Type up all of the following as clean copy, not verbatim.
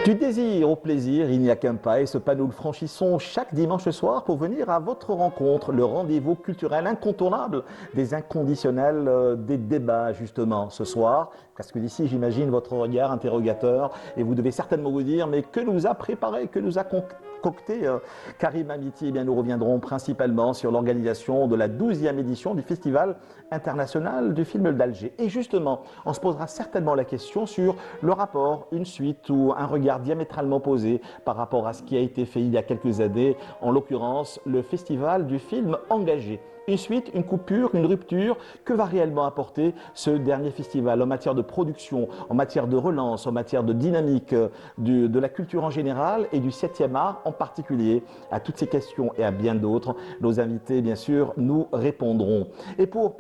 Du désir au plaisir, il n'y a qu'un pas et ce pas nous le franchissons chaque dimanche soir pour venir à votre rencontre, le rendez-vous culturel incontournable des inconditionnels, des débats justement ce soir. Parce que d'ici, j'imagine votre regard interrogateur et vous devez certainement vous dire mais que nous a préparé, que nous a concocté Karim Amiti. Eh bien, nous reviendrons principalement sur l'organisation de la 12e édition du Festival international du film d'Alger. Et justement, on se posera certainement la question sur le rapport, une suite ou un regard diamétralement opposé par rapport à ce qui a été fait il y a quelques années, en l'occurrence le Festival du film engagé. Une suite, une coupure, une rupture, que va réellement apporter ce dernier festival en matière de production, en matière de relance, en matière de dynamique de la culture en général et du 7e art en particulier. À toutes ces questions et à bien d'autres, nos invités, bien sûr, nous répondront. Et pour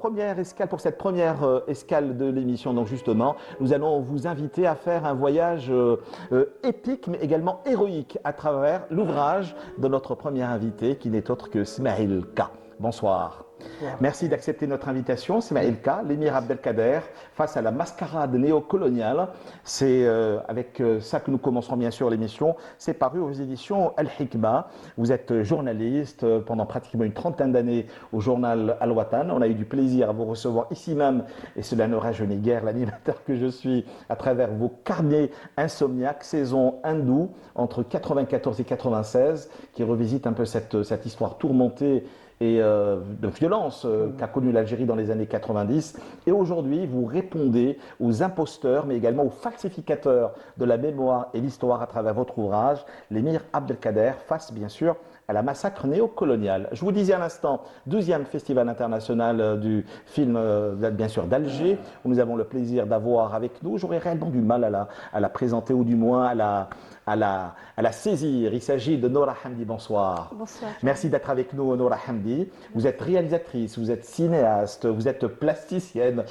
cette première escale de l'émission, donc justement, nous allons vous inviter à faire un voyage épique, mais également héroïque à travers l'ouvrage de notre premier invité, qui n'est autre que Smaïl K. Bonsoir. Merci d'accepter notre invitation, Smaïl K, l'émir Abdelkader, face à la mascarade néocoloniale. C'est avec ça que nous commencerons bien sûr l'émission. C'est paru aux éditions Al-Hikma. Vous êtes journaliste pendant pratiquement une trentaine d'années au journal Al-Watan. On a eu du plaisir à vous recevoir ici même, et cela ne rajeunit guère l'animateur que je suis, à travers vos carnets insomniaques, saison hindoue, entre 94 et 96, qui revisite un peu cette histoire tourmentée et de violence qu'a connue l'Algérie dans les années 90. Et aujourd'hui, vous répondez aux imposteurs, mais également aux falsificateurs de la mémoire et l'histoire à travers votre ouvrage, l'émir Abdelkader, face bien sûr à la massacre néocoloniale. Je vous disais à l'instant, 12e Festival international du film, bien sûr, d'Alger, où nous avons le plaisir d'avoir avec nous. J'aurais réellement du mal à la présenter, ou du moins à la saisir. Il s'agit de Noura Hamdi. Bonsoir. Bonsoir. Merci d'être avec nous, Noura Hamdi. Vous êtes réalisatrice, vous êtes cinéaste, vous êtes plasticienne.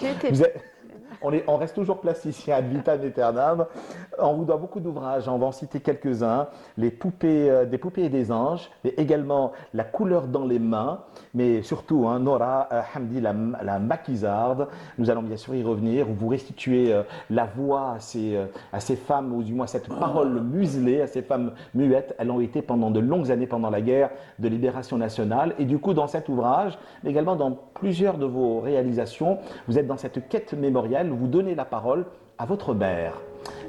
On reste toujours plasticien ad vitam aeternam. On vous doit beaucoup d'ouvrages, on va en citer quelques-uns. Les poupées, des poupées et des anges, mais également La couleur dans les mains, mais surtout Noura Hamdi, la maquisarde. Nous allons bien sûr y revenir, où vous restituez la voix à ces femmes, ou du moins cette parole muselée, à ces femmes muettes. Elles ont été pendant de longues années pendant la guerre de libération nationale. Et du coup, dans cet ouvrage, mais également dans plusieurs de vos réalisations, vous êtes dans cette quête mémorielle où vous donnez la parole à votre mère.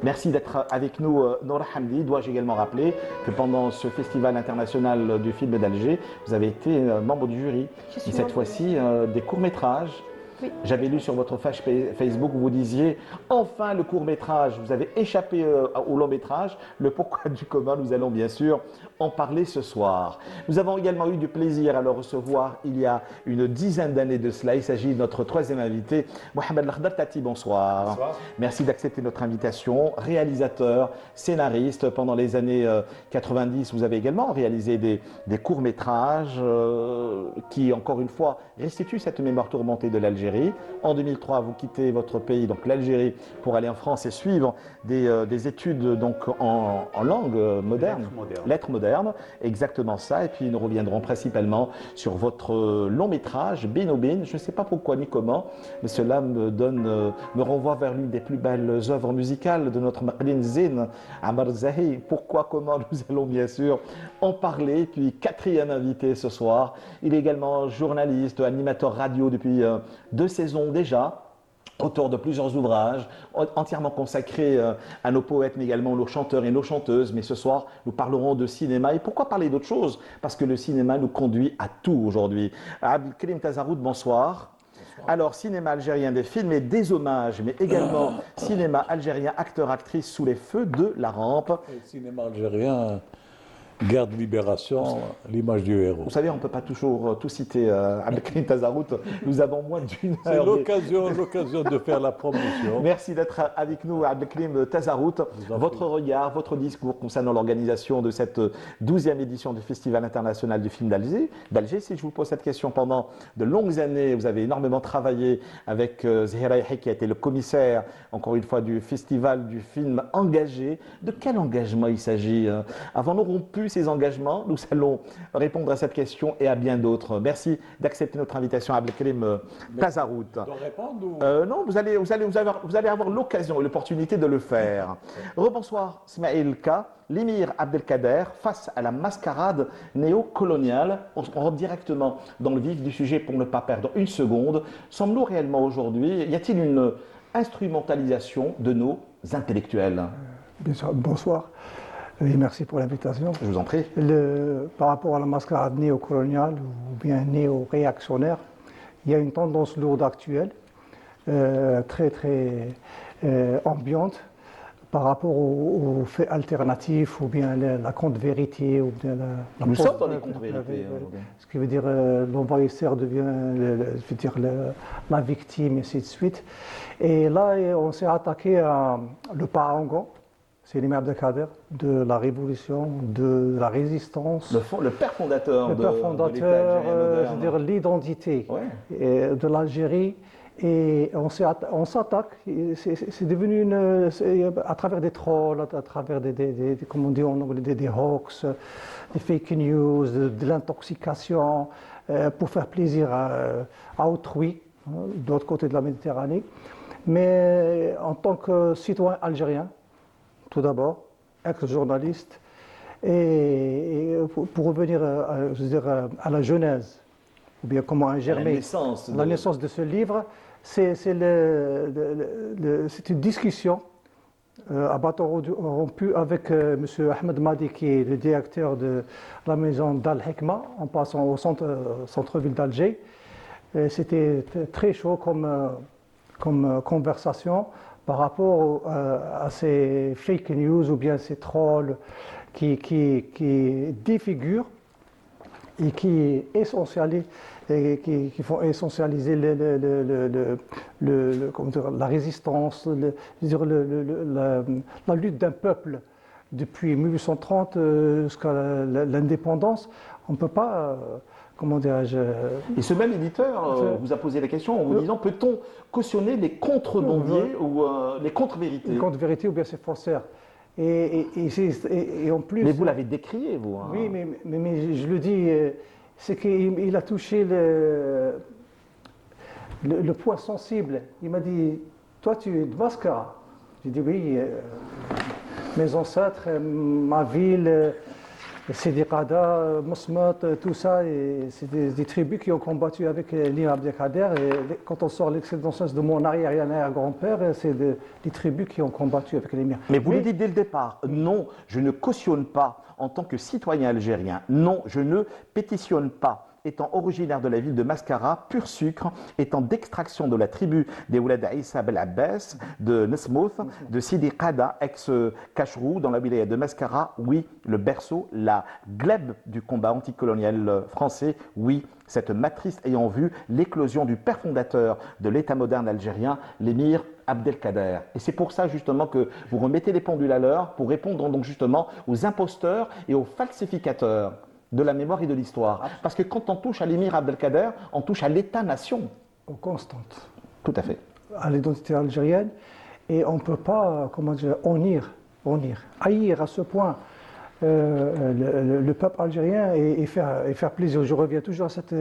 Merci d'être avec nous, Noura Hamdi. Dois-je également rappeler que pendant ce festival international du film d'Alger, vous avez été membre du jury. Et cette fois-ci, des courts-métrages. Oui. J'avais lu sur votre page Facebook où vous disiez « Enfin le court-métrage ». Vous avez échappé au long-métrage. Le pourquoi du comment, nous allons bien sûr en parler ce soir. Nous avons également eu du plaisir à le recevoir il y a une dizaine d'années de cela. Il s'agit de notre troisième invité, Mohamed Lakhdar Tati. Bonsoir. Bonsoir. Merci d'accepter notre invitation. Réalisateur, scénariste, pendant les années 90, vous avez également réalisé des courts-métrages qui, encore une fois, restituent cette mémoire tourmentée de l'Algérie. En 2003, vous quittez votre pays, donc l'Algérie, pour aller en France et suivre des études donc, en langue moderne, lettres modernes, exactement ça. Et puis nous reviendrons principalement sur votre long métrage, Bin Obin. Je ne sais pas pourquoi ni comment, mais cela me renvoie vers l'une des plus belles œuvres musicales de notre Maqlin Zin, Amar Zahi. Pourquoi, comment, nous allons bien sûr en parler. Puis quatrième invité ce soir, il est également journaliste, animateur radio depuis 2 saisons déjà, auteur de plusieurs ouvrages, entièrement consacrés à nos poètes, mais également nos chanteurs et nos chanteuses. Mais ce soir, nous parlerons de cinéma. Et pourquoi parler d'autre chose? Parce que le cinéma nous conduit à tout aujourd'hui. Abdelkrim Tazaroud, bonsoir. Alors, cinéma algérien, des films et des hommages, mais également cinéma algérien, acteurs, actrices sous les feux de la rampe. Le cinéma algérien Guerre de libération, l'image du héros. Vous savez, on ne peut pas toujours tout citer. Abdelkrim Tazarout, nous avons moins d'une C'est heure. l'occasion de faire la promotion. Merci d'être avec nous, Abdelkrim Tazarout. Votre regard, votre discours concernant l'organisation de cette 12e édition du Festival international du film d'Alger. Si je vous pose cette question, pendant de longues années, vous avez énormément travaillé avec Zahira Yahya, qui a été le commissaire, encore une fois, du Festival du film engagé. De quel engagement il s'agit? Avons-nous rompu ces engagements? Nous allons répondre à cette question et à bien d'autres. Merci d'accepter notre invitation, Abdelkrim Tazarout. Non, vous allez avoir l'occasion et l'opportunité de le faire. Rebonsoir, Smaïl K. L'émir Abdelkader face à la mascarade néocoloniale. On se rend directement dans le vif du sujet pour ne pas perdre une seconde. Sommes-nous réellement aujourd'hui, y a-t-il une instrumentalisation de nos intellectuels? Bien sûr, bonsoir. Oui, merci pour l'invitation. Je vous en prie. Par rapport à la mascarade néocoloniale ou bien néo-réactionnaire, il y a une tendance lourde actuelle, très ambiante, par rapport aux faits alternatifs ou bien la contre-vérité ou bien la Nous sommes dans les contre-vérités. Ce qui veut dire l'envahisseur devient la victime et ainsi de suite. Et là, on s'est attaqué à le parangon. C'est l'imam Abdelkader, de la révolution, de la résistance. Le père fondateur de c'est-à-dire l'identité de l'Algérie. Et on s'attaque, c'est devenu à travers des trolls, à travers comme on dit en anglais, des hoax, des fake news, de l'intoxication, pour faire plaisir à autrui, de l'autre côté de la Méditerranée. Mais en tant que citoyen algérien, tout d'abord, ex-journaliste, et pour revenir à la genèse, ou bien comment a germé la naissance de ce livre, c'est une discussion à bâton rompu avec M. Ahmed Madi, qui est le directeur de la maison d'Al-Hekma, en passant au centre-ville d'Alger. C'était très chaud comme conversation par rapport à ces fake news ou bien ces trolls qui défigurent et qui font essentialiser la résistance, la lutte d'un peuple depuis 1830 jusqu'à l'indépendance. On ne peut pas, comment dirais-je... Et ce même éditeur vous a posé la question en vous disant, peut-on cautionner les contrebandiers ou les contre-vérités? Les contre-vérités ou bien ces faussaires. Et en plus... Mais vous l'avez décrié, vous. Hein. Oui, mais je le dis... c'est qu'il a touché le point sensible. Il m'a dit, toi tu es de Mascara. J'ai dit oui, mes ancêtres, ma ville, Sidi Qada, Mosmat, tout ça, c'est des tribus qui ont combattu avec l'imam Abdelkader. Et quand on sort l'excellence de mon arrière-grand-père, c'est des tribus qui ont combattu avec l'imam. Mais vous le dites dès le départ, non, je ne cautionne pas en tant que citoyen algérien, non, je ne pétitionne pas. Étant originaire de la ville de Mascara, pur sucre, étant d'extraction de la tribu des Oulad Aïssa Bel Abbas, de Nesmouth, de Sidi Qada, ex-Cachrou, dans la wilaya de Mascara, oui, le berceau, la glèbe du combat anticolonial français, oui, cette matrice ayant vu l'éclosion du père fondateur de l'État moderne algérien, l'émir Abdelkader. Et c'est pour ça justement que vous remettez les pendules à l'heure pour répondre donc justement aux imposteurs et aux falsificateurs de la mémoire et de l'histoire. Parce que quand on touche à l'émir Abdelkader, on touche à l'État-nation. Constante. Tout à fait. À l'identité algérienne. Et on ne peut pas, comment dire, haïr à ce point le peuple algérien et faire plaisir. Je reviens toujours à cette...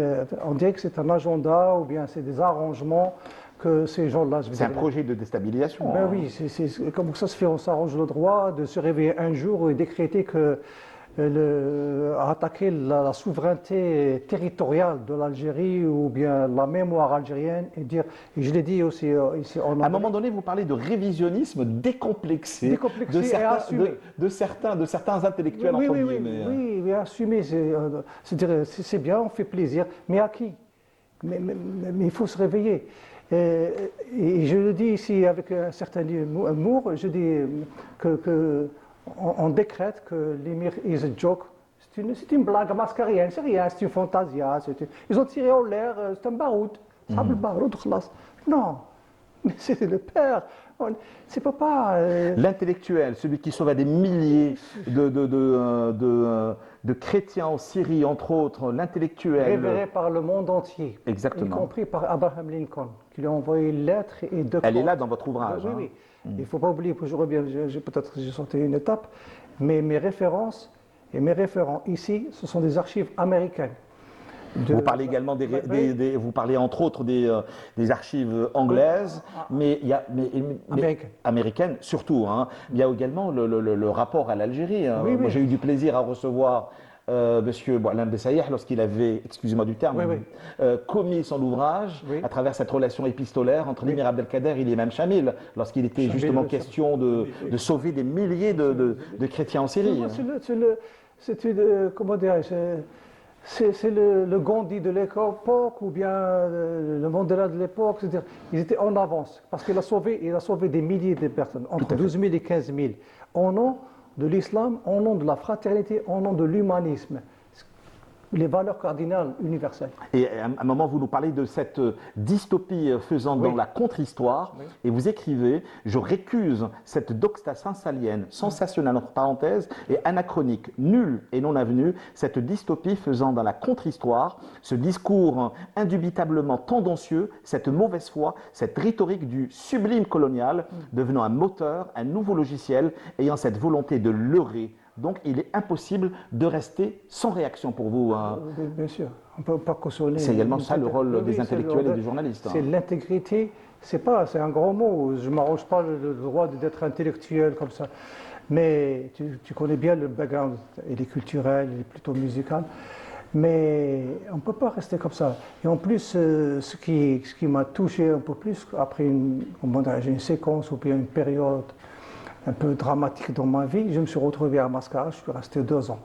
On dirait que c'est un agenda ou bien c'est des arrangements que ces gens-là... C'est un projet de déstabilisation. Ben oui, c'est comme ça se fait, on s'arrange le droit de se réveiller un jour et décréter que attaquer la souveraineté territoriale de l'Algérie ou bien la mémoire algérienne et dire, et je l'ai dit aussi ici en... À un moment donné, vous parlez de révisionnisme décomplexé, de certains intellectuels, entre guillemets. Oui, assumé, c'est bien, on fait plaisir, mais à qui? Mais il faut se réveiller. Et je le dis ici avec un certain humour, je dis on décrète que l'émir is a joke c'est une blague mascarienne, c'est rien, c'est une fantasia. Ils ont tiré en l'air, c'est un baroud. Sable baroud, khlas. Non, mais c'est le père. C'est pas. L'intellectuel, celui qui sauva des milliers de chrétiens en Syrie, entre autres, l'intellectuel. Révéré par le monde entier. Exactement. Y compris par Abraham Lincoln, qui lui a envoyé une lettre et deux. Elle est là dans votre ouvrage. Oui, oui. Il ne faut pas oublier que je reviens, peut-être j'ai sauté une étape, mais mes références et mes référents ici, ce sont des archives américaines. Vous parlez également vous parlez entre autres des archives anglaises, mais il y a américaines surtout. Hein. Il y a également le rapport à l'Algérie. Hein. Oui, oui. Moi, j'ai eu du plaisir à recevoir Monsieur Alain Bessaïeh lorsqu'il avait, excusez-moi du terme, commis son ouvrage à travers cette relation épistolaire entre l'émir Abdelkader et l'imam Chamil, lorsqu'il était justement question de sauver des milliers de chrétiens en Syrie. Comment dirais-je, c'est le Gandhi de l'époque ou bien le Mandela de l'époque. C'est-à-dire, ils étaient en avance parce qu'il a sauvé des milliers de personnes, entre 12 000 et 15 000, au nom de l'islam, au nom de la fraternité, au nom de l'humanisme. Les valeurs cardinales universelles. Et à un moment, vous nous parlez de cette dystopie faisant dans la contre-histoire, et vous écrivez « Je récuse cette doxa salienne, sensationnelle entre parenthèses, et anachronique, nulle et non avenue, cette dystopie faisant dans la contre-histoire, ce discours indubitablement tendancieux, cette mauvaise foi, cette rhétorique du sublime colonial, devenant un moteur, un nouveau logiciel, ayant cette volonté de leurrer. Donc, il est impossible de rester sans réaction pour vous. Hein. Bien sûr, on ne peut pas cautionner. C'est également ça le rôle des intellectuels et des journalistes. C'est l'intégrité, c'est un grand mot. Je ne m'arrange pas le droit d'être intellectuel comme ça. Mais tu connais bien le background, il est culturel, il est plutôt musical. Mais on ne peut pas rester comme ça. Et en plus, ce qui m'a touché un peu plus, après une séquence ou bien une période un peu dramatique dans ma vie, je me suis retrouvé à Mascara, je suis resté 2 ans.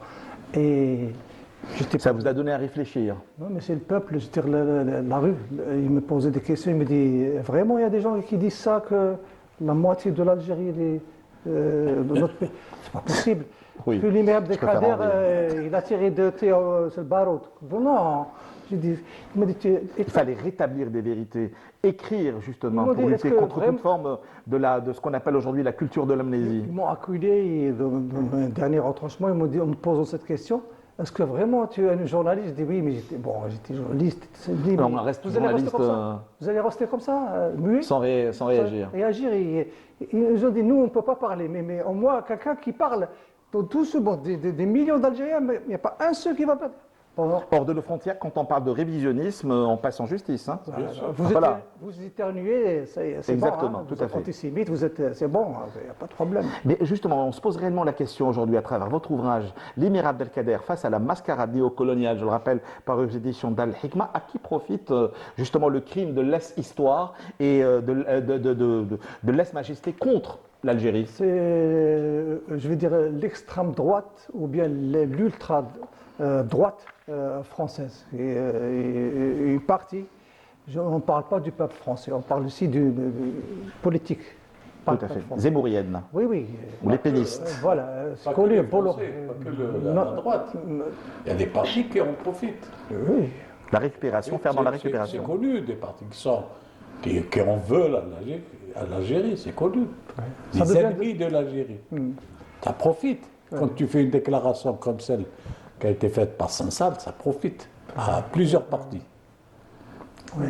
Et ça vous a donné à réfléchir? Non, mais c'est le peuple, je veux dire, la rue, il me posait des questions, il me dit, vraiment, il y a des gens qui disent ça, que la moitié de l'Algérie de notre pays. C'est pas possible. Oui, que l'imam Abdelkader, il a tiré de sur le baroud. Bon, non. Il fallait rétablir des vérités, écrire justement pour lutter contre toute forme de ce qu'on appelle aujourd'hui la culture de l'amnésie. Ils m'ont acculé dans un dernier retranchement, ils m'ont dit, en me posant cette question, est-ce que vraiment tu es un journaliste? Je dis oui, mais j'étais journaliste. Non, on reste journaliste. Vous allez rester comme ça, muet? Sans réagir. Ils ont dit, nous on ne peut pas parler, mais au moins quelqu'un qui parle, dans tout ce monde, des millions d'Algériens, mais il n'y a pas un seul qui va pas. Hors de nos frontières, quand on parle de révisionnisme, on passe en justice. Hein. Vous éternuez, c'est exactement, bon, tout vous à êtes fait. antisémite, c'est bon, il n'y a pas de problème. Mais justement, on se pose réellement la question aujourd'hui à travers votre ouvrage, l'émir Abdelkader face à la mascarade néocoloniale, je le rappelle, par les éditions d'Al-Hikma, à qui profite justement le crime de lèse-histoire et de lèse-majesté contre l'Algérie? C'est, je vais dire, l'extrême droite ou bien l'ultra droite française. Et une partie, on ne parle pas du peuple français, on parle aussi du politique. Tout à fait. Zémourienne. Oui, oui. Ou les pénistes. Voilà, c'est connu. Pas que la droite. Il y a des partis qui en profitent. Oui. La récupération, faire dans la récupération. C'est connu, des partis qui en veulent à l'Algérie, c'est connu. Ouais. Les ennemis de l'Algérie. Ça profite. Quand tu fais une déclaration comme celle qui a été faite par Sansal, ça profite à plusieurs partis. Oui.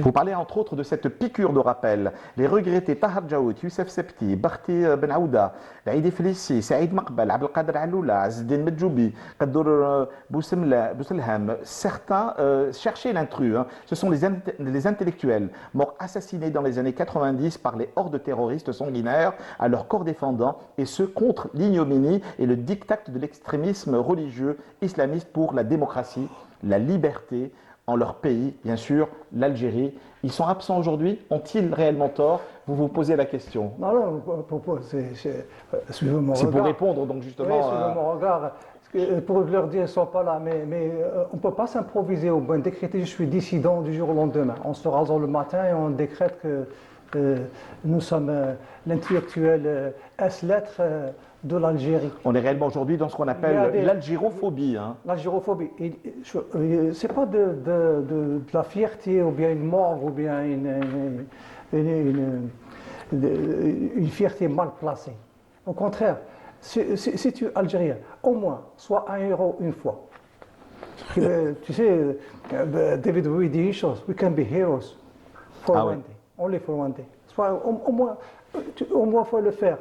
Vous parlez entre autres de cette piqûre de rappel. Les regrettés Tahar Djaoud, Youssef Septi, Barti Ben Aouda, Aïdi Félici, Saïd Maqbal, Abdelkader Aloula, Azdin Medjoubi, Kadour Bousselham, certains cherchaient l'intrus. Hein. Ce sont les intellectuels morts assassinés dans les années 90 par les hordes terroristes sanguinaires à leur corps défendant, et ce contre l'ignominie et le diktat de l'extrémisme religieux islamiste pour la démocratie, la liberté, en leur pays, bien sûr, l'Algérie. Ils sont absents aujourd'hui. Ont-ils réellement tort? Vous vous posez la question. Non, suivez mon regard. C'est pour répondre, donc justement. Oui, suivez mon regard. Pour leur dire, ils ne sont pas là, mais on ne peut pas s'improviser ou bien décréter je suis dissident du jour au lendemain. On se rasant le matin et on décrète que nous sommes l'intellectuel S-lettres de l'Algérie. On est réellement aujourd'hui dans ce qu'on appelle l'algérophobie. Hein. L'algérophobie, c'est pas de la fierté ou bien une mort ou bien une fierté mal placée. Au contraire, si tu es algérien, au moins, sois un héros une fois. Tu sais, David Bowie dit une chose, we can be heroes for one day, only for one day. Soit, au moins, faut le faire.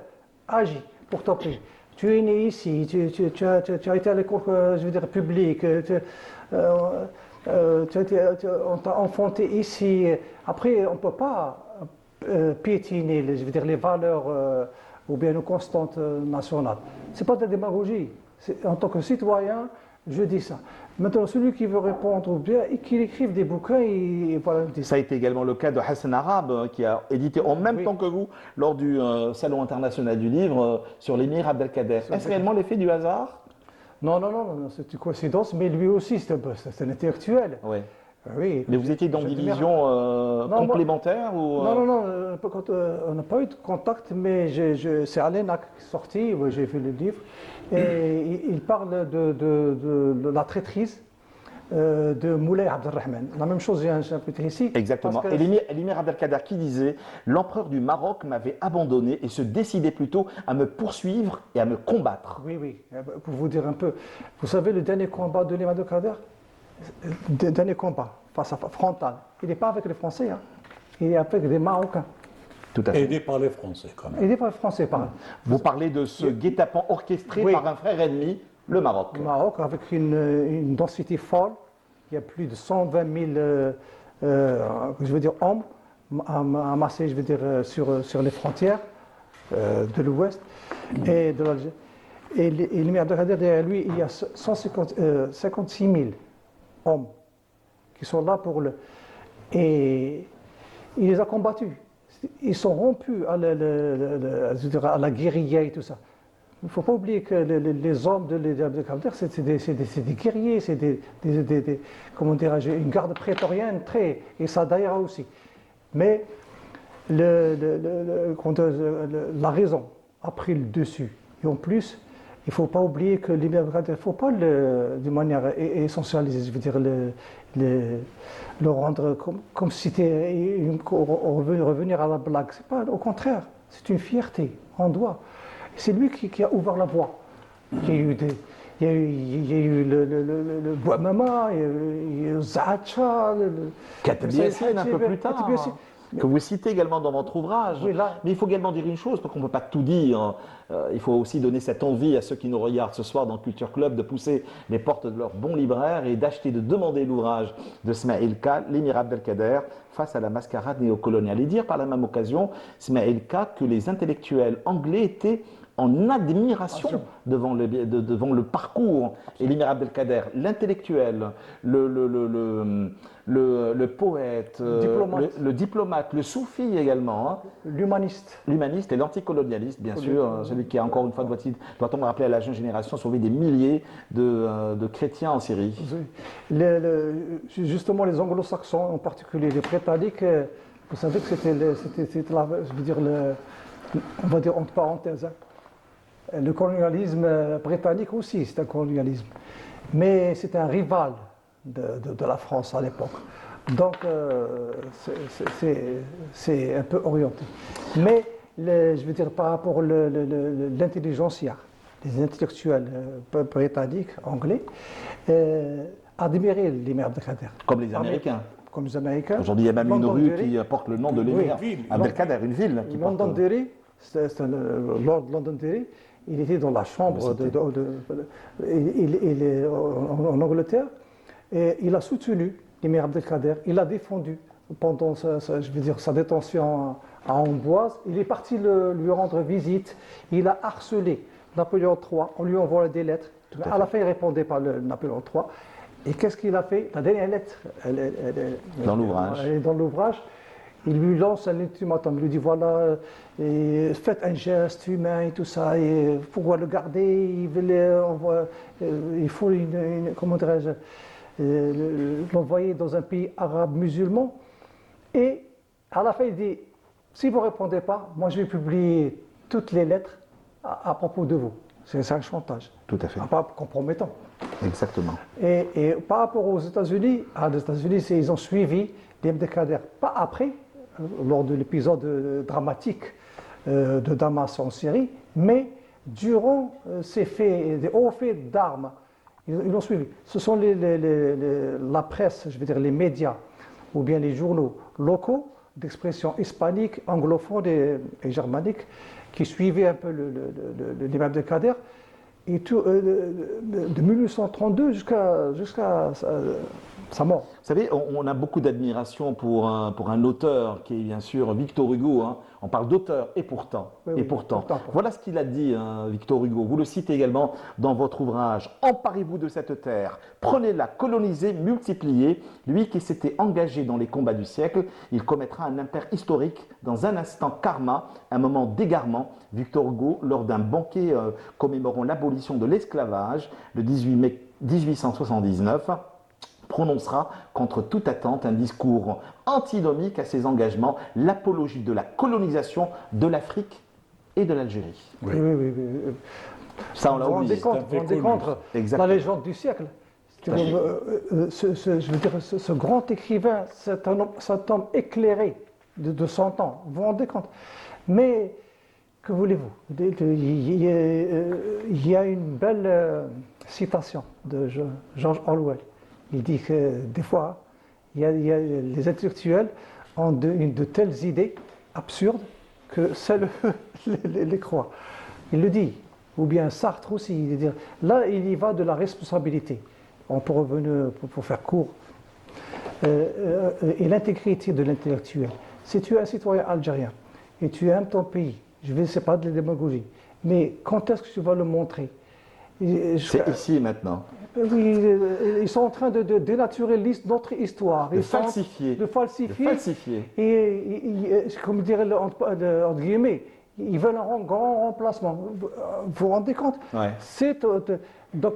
Agis pour ton pays. Tu es né ici, tu as été à l'école, je veux dire, publique, on t'a enfanté ici. Après, on ne peut pas piétiner, je veux dire, les valeurs ou bien nos constantes nationales. Ce n'est pas de la démagogie. En tant que citoyen, je dis ça. Maintenant, celui qui veut répondre ou bien, qu'il écrive des bouquins, voilà. Ça a été également le cas de Hassan Arab, qui a édité en même temps que vous, lors du Salon international du livre, sur l'émir Abdelkader. Est-ce réellement l'effet du hasard? Non, c'est une coïncidence, mais lui aussi, c'est un intellectuel. Oui. Oui, mais vous étiez dans des visions complémentaires ou Non, on n'a pas eu de contact, mais c'est Alain qui est sorti, j'ai vu le livre, et il parle de la traîtrise de Moulay Abdelrahman. La même chose, j'ai un chapitre ici. Exactement. Et l'émir Abdelkader qui disait « L'empereur du Maroc m'avait abandonné et se décidait plutôt à me poursuivre et à me combattre. » Oui. Pour vous dire un peu, vous savez le dernier combat de l'émir Abdelkader? Dernier combat, face à frontal. Il n'est pas avec les Français, hein. Il est avec des Marocains. Tout à fait. Aidé par les Français, quand même. Aidé par les Français, par Vous parlez de ce guet-apens orchestré par un frère ennemi, le Maroc. Le Maroc, avec une densité folle. Il y a plus de 120 000 je veux dire, hommes amassés, je veux dire, sur les frontières de l'Ouest et de l'Algérie. Et l'émir Abdelkader, derrière lui, il y a 56 000 hommes qui sont là pour le... Et il les a combattus. Ils sont rompus à la guérilla et tout ça. Il ne faut pas oublier que les hommes de l'Abdelkader, c'est des guerriers, c'est comment dirais-je, une garde prétorienne, et ça d'ailleurs aussi. Mais la raison a pris le dessus. Et en plus, il ne faut pas oublier que l'émir Abdelkader, il ne faut pas de manière essentialisée, je veux dire, le rendre comme si c'était revenir à la blague. C'est pas, au contraire, c'est une fierté, on doit. C'est lui qui a ouvert la voie. Il y a eu le Bouamama, il y a eu le Zahacha, Kateb Yassine un peu plus tard, que vous citez également dans votre ouvrage. Oui, là. Mais il faut également dire une chose, parce qu'on ne peut pas tout dire. Il faut aussi donner cette envie à ceux qui nous regardent ce soir dans le Culture Club de pousser les portes de leur bon libraire et d'acheter, de demander l'ouvrage de Smaïl Ka, l'émir Abdelkader, face à la mascarade néocoloniale. Et dire par la même occasion, Smaïl Ka, que les intellectuels anglais étaient en admiration devant le parcours. Et l'émir Abdelkader, l'intellectuel, le poète, le diplomate, le soufi également. Hein. L'humaniste. L'humaniste et l'anticolonialiste, bien sûr. Celui qui, encore une fois, doit-on me rappeler à la jeune génération, sauvé des milliers de chrétiens en Syrie. Justement, les anglo-saxons, en particulier les britanniques, vous savez que c'était je veux dire, on va dire entre parenthèses, hein. Le colonialisme britannique aussi, c'est un colonialisme. Mais c'est un rival de la France à l'époque. Donc, c'est un peu orienté. Mais, je veux dire, par rapport à l'intelligentsia, les intellectuels britanniques, anglais, admiraient l'émir Abdelkader. Comme les Américains. Comme les Américains. Aujourd'hui, il y a même une rue qui porte le nom de l'émir Abdelkader, une ville qui porte... Londonderry, c'est Lord Londonderry. Il était dans la chambre en Angleterre et il a soutenu l'émir Abdelkader, il l'a défendu pendant sa détention à Amboise. Il est parti lui rendre visite, il a harcelé Napoléon III, on lui envoyait des lettres. À la fin, il ne répondait pas Napoléon III. Et qu'est-ce qu'il a fait? La dernière lettre, elle est dans l'ouvrage. Il lui lance un ultimatum, il lui dit voilà, faites un geste humain et tout ça, et pourquoi le garder? Il faut comment dirais-je, l'envoyer dans un pays arabe musulman. Et à la fin, il dit Si vous ne répondez pas, moi je vais publier toutes les lettres à propos de vous. C'est un chantage. Tout à fait. Pas compromettant. Exactement. Et par rapport aux États-Unis, ils ont suivi les Abdelkader, pas après, lors de l'épisode dramatique de Damas en Syrie, mais durant ces faits, des hauts faits d'armes. Ils l'ont suivi. Ce sont la presse, je veux dire les médias, ou bien les journaux locaux d'expression hispanique, anglophone et germanique, qui suivaient un peu l'imam Abdelkader, et tout, de 1832 jusqu'à sa mort. Vous savez, on a beaucoup d'admiration pour un auteur qui est bien sûr Victor Hugo. Hein. On parle d'auteur et pourtant. Oui, pourtant. Voilà ce qu'il a dit, hein, Victor Hugo. Vous le citez également dans votre ouvrage. Emparez-vous de cette terre, prenez-la, colonisez, multipliez. Lui qui s'était engagé dans les combats du siècle, il commettra un impair historique dans un instant karma, un moment d'égarement. Victor Hugo, lors d'un banquet commémorant l'abolition de l'esclavage, le 18 mai 1879, prononcera contre toute attente un discours antinomique à ses engagements, l'apologie de la colonisation de l'Afrique et de l'Algérie. Oui. Ça, on l'a oublié. Vous vous rendez compte, la légende du siècle. Je veux dire, ce grand écrivain, cet homme éclairé de son temps, vous vous rendez compte. Mais, que voulez-vous? Il y a une belle citation de George Orwell. Il dit que des fois, les intellectuels ont de telles idées absurdes que seuls les croient. Il le dit. Ou bien Sartre aussi. Là, il y va de la responsabilité. On peut revenir, pour faire court, et l'intégrité de l'intellectuel. Si tu es un citoyen algérien et tu aimes ton pays, je ne sais pas de la démagogie, mais quand est-ce que tu vas le montrer? C'est ici maintenant. Oui, ils sont en train de dénaturer notre histoire. De falsifier. Et, comme dirait entre guillemets, ils veulent un grand remplacement. Vous vous rendez compte? Ouais. Donc,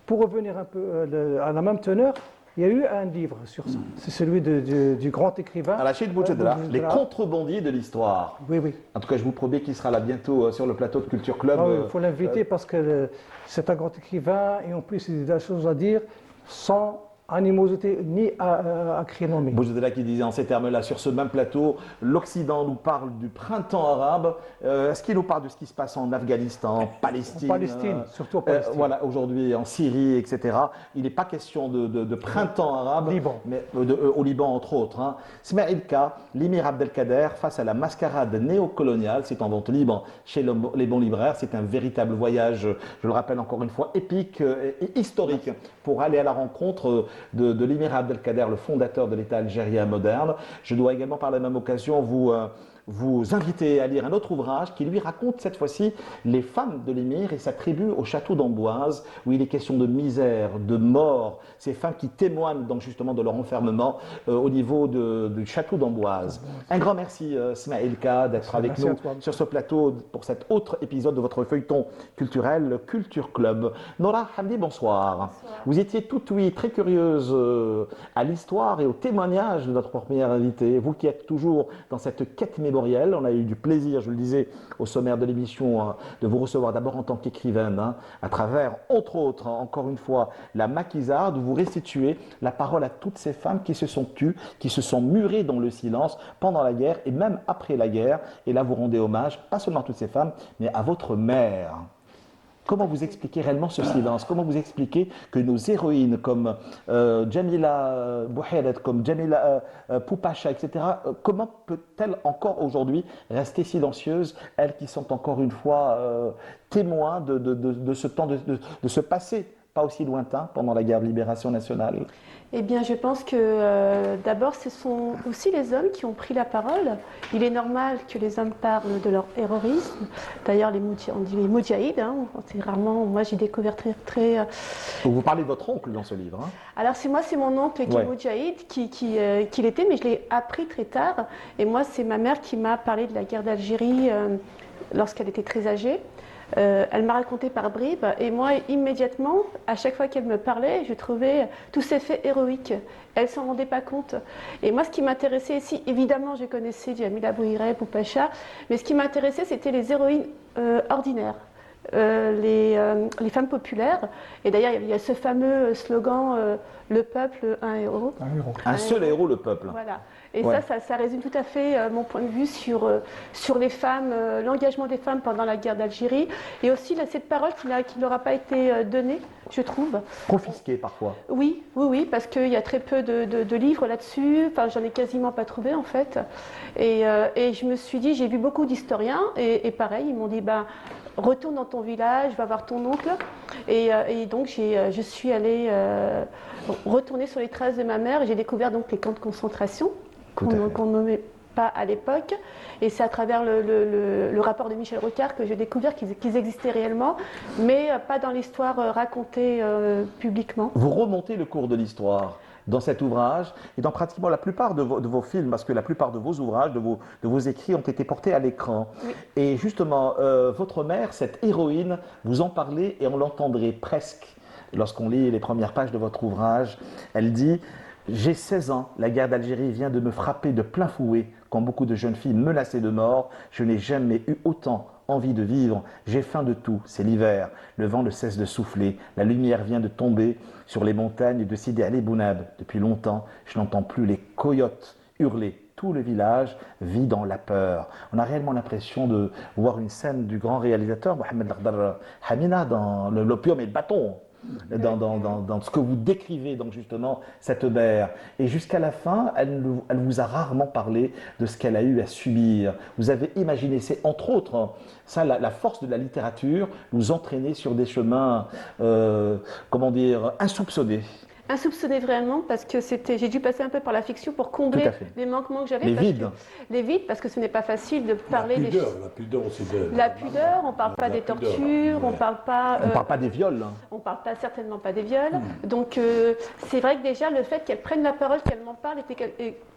pour revenir un peu à la même teneur, il y a eu un livre sur ça. C'est celui du grand écrivain. Rachid Boujedela, Les contrebandiers de l'histoire. Oui. En tout cas, je vous promets qu'il sera là bientôt sur le plateau de Culture Club. Il faut l'inviter parce que c'est un grand écrivain et en plus, il a des choses à dire sans animosité ni acrimonie. Boujedela qui disait en ces termes-là, sur ce même plateau, l'Occident nous parle du printemps arabe. Est-ce qu'il nous parle de ce qui se passe en Afghanistan, Palestine, surtout en Palestine. Voilà, aujourd'hui en Syrie, etc. Il n'est pas question de printemps arabe, Liban. Mais au Liban entre autres. Hein. Smaïl K, l'émir Abdelkader, face à la mascarade néocoloniale, c'est en vente libre chez les bons libraires. C'est un véritable voyage, je le rappelle encore une fois, épique et historique pour aller à la rencontre de l'émir Abdelkader, le fondateur de l'État algérien moderne. Je dois également par la même occasion vous inviter à lire un autre ouvrage qui lui raconte cette fois-ci les femmes de l'émir et sa tribu au château d'Amboise, où il est question de misère, de mort, ces femmes qui témoignent donc justement de leur enfermement au niveau du château d'Amboise. Un grand merci Smaïl K d'être avec nous sur ce plateau pour cet autre épisode de votre feuilleton culturel Culture Club. Nora Hamdi, bonsoir. Bonsoir. Vous étiez toute oui, très curieuse à l'histoire et au témoignage de notre première invitée, vous qui êtes toujours dans cette quête mémorielle. On a eu du plaisir, je le disais, au sommaire de l'émission, de vous recevoir d'abord en tant qu'écrivaine, à travers, entre autres, encore une fois, la maquisarde, où vous restituez la parole à toutes ces femmes qui se sont tues, qui se sont murées dans le silence pendant la guerre et même après la guerre. Et là, vous rendez hommage, pas seulement à toutes ces femmes, mais à votre mère. Comment vous expliquez réellement ce silence? Comment vous expliquez que nos héroïnes comme Jamila Bouhiret, comme Jamila Poupacha, etc., comment peut-elle encore aujourd'hui rester silencieuse, elles qui sont encore une fois témoins de ce temps, de ce passé pas aussi lointain pendant la guerre de libération nationale? Eh bien, je pense que d'abord, ce sont aussi les hommes qui ont pris la parole. Il est normal que les hommes parlent de leur héroïsme. D'ailleurs, on dit les moudjahid. C'est rarement, moi, j'ai découvert très. Vous parlez de votre oncle dans ce livre. Alors, c'est mon oncle qui est moudjahid, qui l'était, mais je l'ai appris très tard. Et moi, c'est ma mère qui m'a parlé de la guerre d'Algérie. lorsqu'elle était très âgée. Elle m'a raconté par bribes et moi immédiatement, à chaque fois qu'elle me parlait, je trouvais tous ces faits héroïques. Elle s'en rendait pas compte. Et moi, ce qui m'intéressait ici, évidemment, je connaissais Jamila Bouhireb ou Pacha, mais ce qui m'intéressait, c'était les héroïnes ordinaires. Les femmes populaires. Et d'ailleurs, il y a ce fameux slogan le peuple, un héros. Un héros. Un seul héros, le peuple. Voilà. Et Ouais. ça résume tout à fait mon point de vue sur les femmes, l'engagement des femmes pendant la guerre d'Algérie. Et aussi cette parole qui n'aura pas été donnée, je trouve. Confisqué parfois. Oui, oui, oui, parce qu'il y a très peu de livres là-dessus. Enfin, j'en ai quasiment pas trouvé en fait. Et je me suis dit, j'ai vu beaucoup d'historiens et pareil, ils m'ont dit, ben, retourne dans ton village, va voir ton oncle. Et donc je suis allée retourner sur les traces de ma mère. J'ai découvert donc les camps de concentration qu'on ne nommait pas à l'époque. Et c'est à travers le rapport de Michel Rocard que j'ai découvert qu'ils existaient réellement, mais pas dans l'histoire racontée publiquement. Vous remontez le cours de l'histoire dans cet ouvrage et dans pratiquement la plupart de vos films, parce que la plupart de vos ouvrages, de vos écrits ont été portés à l'écran. Oui. Et justement, votre mère, cette héroïne, vous en parlez et on l'entendrait presque lorsqu'on lit les premières pages de votre ouvrage. Elle dit « J'ai 16 ans, la guerre d'Algérie vient de me frapper de plein fouet, quand beaucoup de jeunes filles menacées de mort. Je n'ai jamais eu autant envie de vivre. J'ai faim de tout, c'est l'hiver. Le vent ne cesse de souffler. La lumière vient de tomber sur les montagnes de Sidi Ali Bounab. Depuis longtemps, je n'entends plus les coyotes hurler. Tout le village vit dans la peur. » On a réellement l'impression de voir une scène du grand réalisateur Mohamed Lakhdar Hamina dans L'opium et le bâton. Dans ce que vous décrivez, donc justement, cette mère. Et jusqu'à la fin, elle vous a rarement parlé de ce qu'elle a eu à subir. Vous avez imaginé, c'est entre autres, ça, la force de la littérature, nous entraîner sur des chemins, comment dire, insoupçonnés. Insoupçonné vraiment, parce que j'ai dû passer un peu par la fiction pour combler les manquements que j'avais. Les vides. Les vides, parce que ce n'est pas facile de parler la pudeur aussi de la pudeur, on ne parle pas des tortures, on ne parle pas... On ne parle pas des viols. On ne parle pas, certainement pas des viols. Donc c'est vrai que déjà le fait qu'elle prenne la parole, qu'elle m'en parle,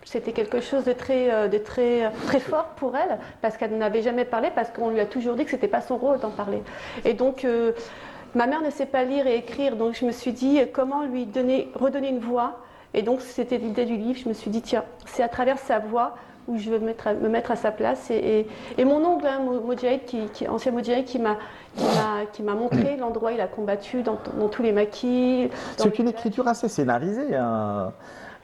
c'était quelque chose de très fort pour elle, parce qu'elle n'avait jamais parlé, parce qu'on lui a toujours dit que ce n'était pas son rôle d'en parler. Et donc... ma mère ne sait pas lire et écrire, donc je me suis dit comment lui redonner une voix. Et donc c'était l'idée du livre. Je me suis dit tiens, c'est à travers sa voix où je veux me mettre à sa place. Et mon oncle, hein, Modjahid, ancien Modjahid, qui m'a montré l'endroit où il a combattu dans tous les maquis. C'est une écriture assez scénarisée, hein.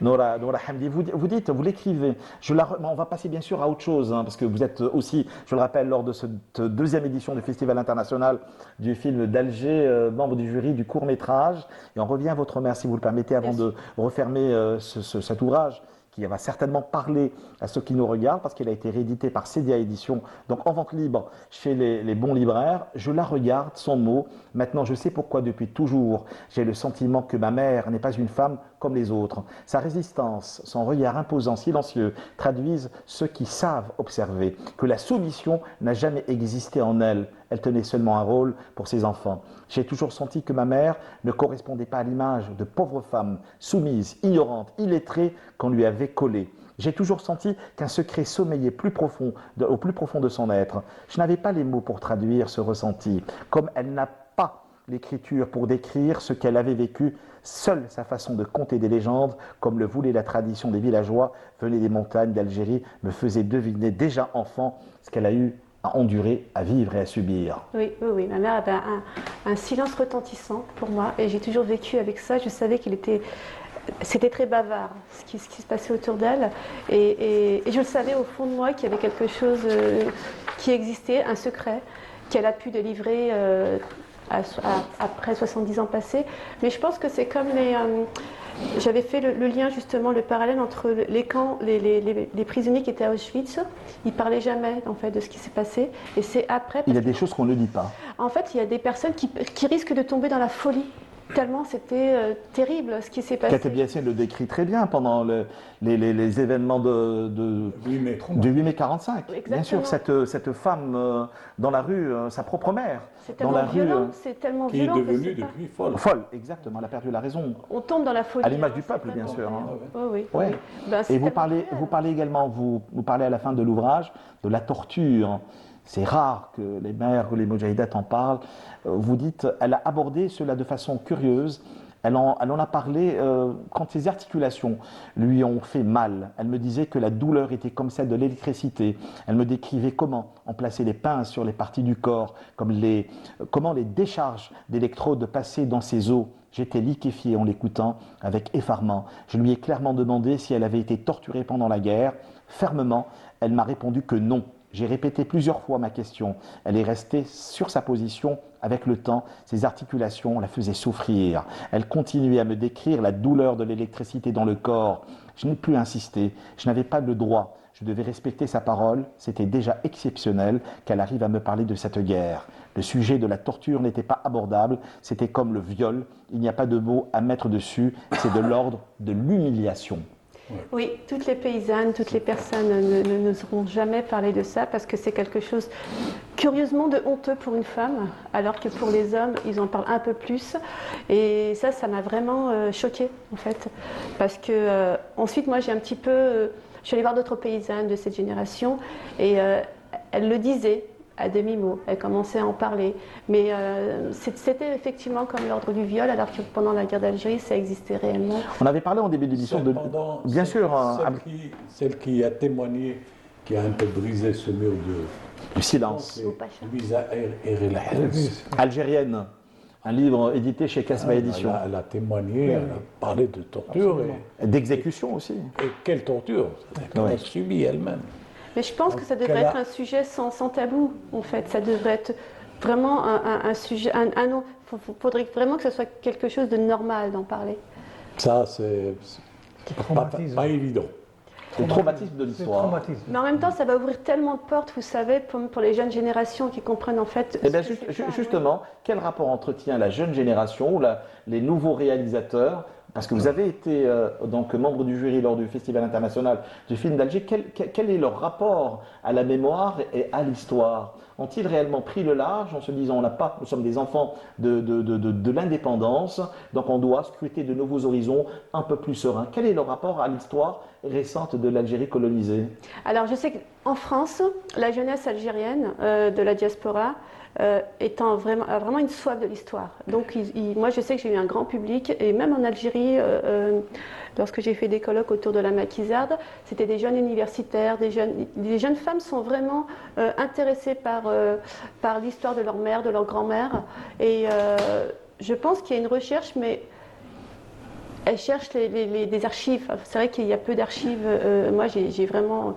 Noura Hamdi, vous l'écrivez. On va passer bien sûr à autre chose, hein, parce que vous êtes aussi, je le rappelle, lors de cette deuxième édition du Festival international du film d'Alger, membre du jury du court-métrage. Et on revient à votre mère, si vous le permettez, avant de refermer cet ouvrage, qui va certainement parler à ceux qui nous regardent, parce qu'il a été réédité par Cédia Éditions, donc en vente libre chez les bons libraires. Je la regarde, son mot. Maintenant, je sais pourquoi depuis toujours j'ai le sentiment que ma mère n'est pas une femme comme les autres. Sa résistance, son regard imposant, silencieux, traduisent ceux qui savent observer que la soumission n'a jamais existé en elle. Elle tenait seulement un rôle pour ses enfants. J'ai toujours senti que ma mère ne correspondait pas à l'image de pauvre femme, soumise, ignorante, illettrée qu'on lui avait collée. J'ai toujours senti qu'un secret sommeillait au plus profond de son être. Je n'avais pas les mots pour traduire ce ressenti. Comme elle n'a pas l'écriture pour décrire ce qu'elle avait vécu, seule sa façon de conter des légendes, comme le voulait la tradition des villageois, venait des montagnes d'Algérie, me faisait deviner déjà enfant ce qu'elle a eu à endurer, à vivre et à subir. Oui, oui, oui. Ma mère avait un silence retentissant pour moi et j'ai toujours vécu avec ça. Je savais c'était très bavard ce qui se passait autour d'elle et je le savais au fond de moi qu'il y avait quelque chose qui existait, un secret qu'elle a pu délivrer après 70 ans passés. Mais je pense que c'est comme j'avais fait le lien justement, le parallèle entre les camps, les prisonniers qui étaient à Auschwitz. Ils ne parlaient jamais en fait de ce qui s'est passé. Et c'est après. Il y a des choses qu'on ne dit pas. En fait, il y a des personnes qui risquent de tomber dans la folie. Tellement c'était terrible ce qui s'est passé. Cathy Biassier le décrit très bien pendant les événements du 8 mai 45. Bien sûr, cette femme dans la rue, sa propre mère. C'est tellement violent, c'est tellement violent. Qui est devenue depuis folle. Folle, exactement, elle a perdu la raison. On tombe dans la folie. À l'image du peuple, bien sûr. Hein. Oui, oui. Oui. Ben, et vous parlez également, vous parlez à la fin de l'ouvrage de la torture. c'est rare que les mères ou les moudjahidates en parlent. Vous dites, elle a abordé cela de façon curieuse. Elle en a parlé quand ses articulations lui ont fait mal. Elle me disait que la douleur était comme celle de l'électricité. Elle me décrivait comment on plaçait les pinces sur les parties du corps, comment les décharges d'électrodes passaient dans ses os. J'étais liquéfié en l'écoutant avec effarement. Je lui ai clairement demandé si elle avait été torturée pendant la guerre. Fermement, elle m'a répondu que non. J'ai répété plusieurs fois ma question. Elle est restée sur sa position. Avec le temps, ses articulations la faisaient souffrir. Elle continuait à me décrire la douleur de l'électricité dans le corps. Je n'ai plus insisté. Je n'avais pas le droit. Je devais respecter sa parole. C'était déjà exceptionnel qu'elle arrive à me parler de cette guerre. Le sujet de la torture n'était pas abordable. C'était comme le viol. Il n'y a pas de mots à mettre dessus. C'est de l'ordre de l'humiliation. Oui, toutes les paysannes, toutes les personnes n'oseront jamais parler de ça parce que c'est quelque chose curieusement de honteux pour une femme, alors que pour les hommes, ils en parlent un peu plus. Et ça m'a vraiment choquée en fait. Parce que ensuite, moi j'ai un petit peu... je suis allée voir d'autres paysannes de cette génération et elles le disaient à demi-mot, elles commençaient à en parler. Mais c'était effectivement comme l'ordre du viol, alors que pendant la guerre d'Algérie, ça existait réellement. On avait parlé en début d'édition de... Bien sûr. Celle qui a témoigné, qui a un peu brisé ce mur du silence. Louisa Erelhens. Algérienne. Un livre édité chez Casbah Édition. Elle a témoigné, elle a parlé de torture. D'exécution aussi. Et quelle torture qu'elle a subie elle-même. Mais je pense que ça devrait être un sujet sans tabou, en fait. Ça devrait être vraiment un sujet... Il faudrait vraiment que ce soit quelque chose de normal d'en parler. Ça, c'est pas évident. C'est le traumatisme de l'histoire. Mais en même temps, ça va ouvrir tellement de portes, vous savez, pour les jeunes générations qui comprennent en fait... Eh bien, justement, quel rapport entretient la jeune génération ou les nouveaux réalisateurs? Parce que vous avez été donc membre du jury lors du Festival international du film d'Alger. Quel est leur rapport à la mémoire et à l'histoire? Ont-ils réellement pris le large en se disant nous sommes des enfants de l'indépendance, donc on doit scruter de nouveaux horizons un peu plus sereins? Quel est leur rapport à l'histoire récente de l'Algérie colonisée? Alors je sais qu'en France, la jeunesse algérienne de la diaspora a vraiment une soif de l'histoire. Donc moi je sais que j'ai eu un grand public et même en Algérie, lorsque j'ai fait des colloques autour de la maquisarde, c'était des jeunes universitaires, des jeunes femmes sont vraiment intéressées par l'histoire de leur mère, de leur grand-mère. Et je pense qu'il y a une recherche, mais elles cherchent des archives. C'est vrai qu'il y a peu d'archives. Moi, j'ai vraiment...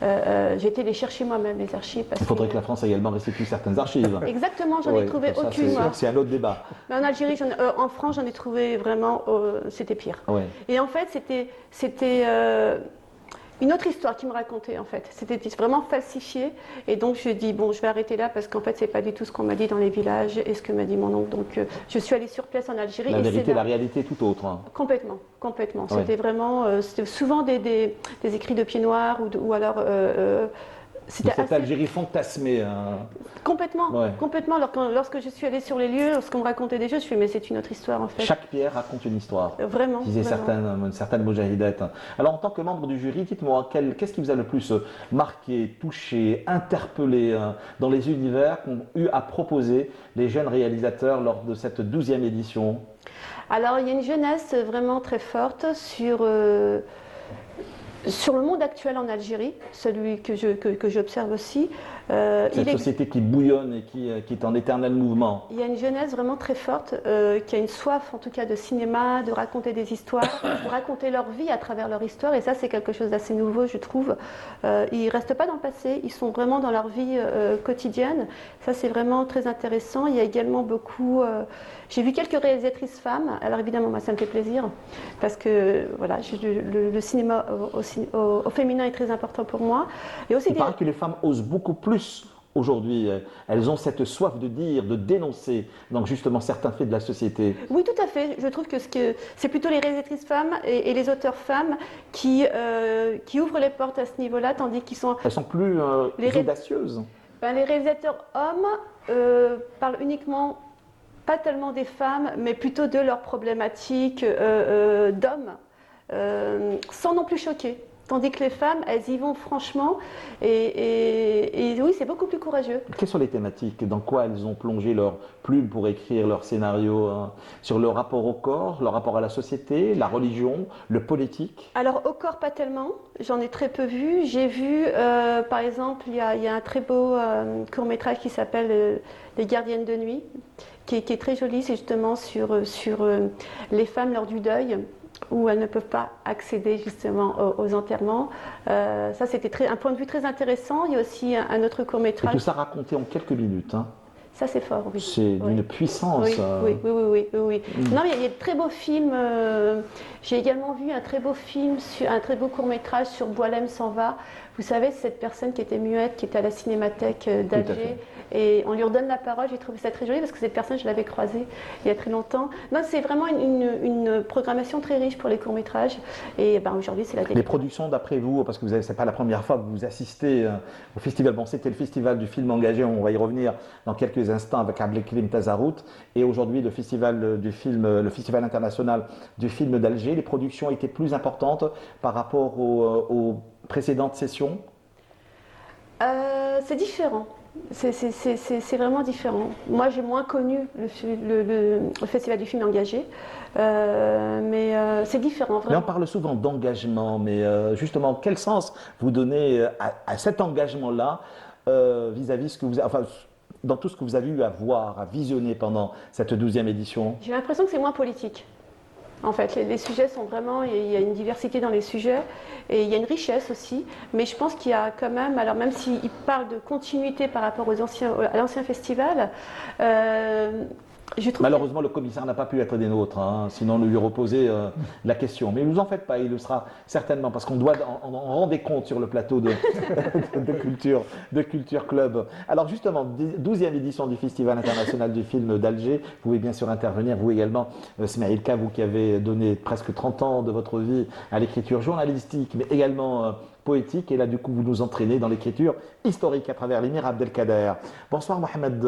j'ai été les chercher moi-même, les archives. Il faudrait que la France également restitue certaines archives. Exactement, j'en ai trouvé aucune. C'est un autre débat. Mais en Algérie, en France, j'en ai trouvé vraiment... c'était pire. Ouais. Et en fait, c'était une autre histoire qui me racontait, en fait. C'était vraiment falsifié. Et donc, je dis, bon, je vais arrêter là parce qu'en fait, c'est pas du tout ce qu'on m'a dit dans les villages et ce que m'a dit mon oncle. Donc, je suis allée sur place en Algérie. La vérité, la réalité est tout autre. Hein. Complètement. Ouais. C'était vraiment... c'était souvent des écrits de pieds noirs ou alors... c'était cette Algérie fantasmée. Hein. Complètement, ouais. Complètement. Lorsque je suis allée sur les lieux, lorsqu'on me racontait des choses, je fais mais c'est une autre histoire en fait. Chaque pierre raconte une histoire. Vraiment. Disaient certaines moudjahidettes. Alors en tant que membre du jury, dites-moi, qu'est-ce qui vous a le plus marqué, touché, interpellé dans les univers qu'ont eu à proposer les jeunes réalisateurs lors de cette 12e édition? Alors il y a une jeunesse vraiment très forte sur le monde actuel en Algérie, celui que j'observe aussi. Cette société qui bouillonne et qui est en éternel mouvement. Il y a une jeunesse vraiment très forte qui a une soif en tout cas de cinéma, de raconter des histoires, de raconter leur vie à travers leur histoire et ça c'est quelque chose d'assez nouveau je trouve. Ils ne restent pas dans le passé, ils sont vraiment dans leur vie quotidienne. Ça c'est vraiment très intéressant. Il y a également beaucoup... j'ai vu quelques réalisatrices femmes, alors évidemment moi ça me fait plaisir parce que voilà, le cinéma au féminin est très important pour moi. Et aussi il paraît que les femmes osent beaucoup plus aujourd'hui. Elles ont cette soif de dire, de dénoncer donc justement certains faits de la société. Oui, tout à fait. Je trouve que c'est plutôt les réalisatrices femmes et les auteurs femmes qui ouvrent les portes à ce niveau-là, tandis qu'ils sont... Elles sont plus audacieuses. Les réalisateurs hommes parlent uniquement, pas tellement des femmes, mais plutôt de leurs problématiques d'hommes, sans non plus choquer. Tandis que les femmes, elles y vont franchement, et oui, c'est beaucoup plus courageux. Quelles sont les thématiques? Dans quoi elles ont plongé leur plume pour écrire leur scénario? Sur le rapport au corps, le rapport à la société, la religion, le politique? Alors au corps, pas tellement, j'en ai très peu vu. J'ai vu, par exemple, il y a un très beau court-métrage qui s'appelle Les gardiennes de nuit, qui est très joli, c'est justement sur les femmes lors du deuil, où elles ne peuvent pas accéder justement aux enterrements. Ça, c'était un point de vue très intéressant. Il y a aussi un autre Et court-métrage. tout ça raconté en quelques minutes. Hein. Ça, c'est fort, oui. C'est d'une puissance. Oui, oui. Non, mais il y a de très beaux films. J'ai également vu un très beau film, un très beau court-métrage sur Boualem s'en va. Vous savez, cette personne qui était muette, qui était à la Cinémathèque d'Alger. Et on lui redonne la parole. J'ai trouvé ça très joli parce que cette personne, je l'avais croisée il y a très longtemps. Non, c'est vraiment une programmation très riche pour les courts-métrages. Et ben, aujourd'hui, c'est la télé. Les productions, d'après vous, parce que ce n'est pas la première fois que vous assistez au festival. Bon, c'était le festival du film engagé, on va y revenir dans quelques instants avec Abdelkrim Tazarout. Et aujourd'hui, le festival international du film d'Alger. Les productions étaient plus importantes par rapport aux précédentes sessions? C'est différent. C'est vraiment différent. Moi, j'ai moins connu le Festival du film engagé, mais c'est différent. Vraiment. Mais on parle souvent d'engagement, mais justement, quel sens vous donnez à cet engagement-là vis-à-vis ce que vous, enfin, dans tout ce que vous avez eu à voir, à visionner pendant cette 12e édition? J'ai l'impression que c'est moins politique. En fait, les sujets sont vraiment, il y a une diversité dans les sujets et il y a une richesse aussi, mais je pense qu'il y a quand même, alors même s'il parle de continuité par rapport à l'ancien festival, je trouve malheureusement, le commissaire n'a pas pu être des nôtres, hein, sinon on lui reposait la question. Mais ne vous en faites pas, il le sera certainement, parce qu'on doit en rendre compte sur le plateau de Culture Club. Alors justement, 12e édition du Festival international du film d'Alger. Vous pouvez bien sûr intervenir, vous également, Smaïl Ka, vous qui avez donné presque 30 ans de votre vie à l'écriture journalistique, mais également poétique, et là du coup vous nous entraînez dans l'écriture historique à travers l'émir Abdelkader. Bonsoir Mohamed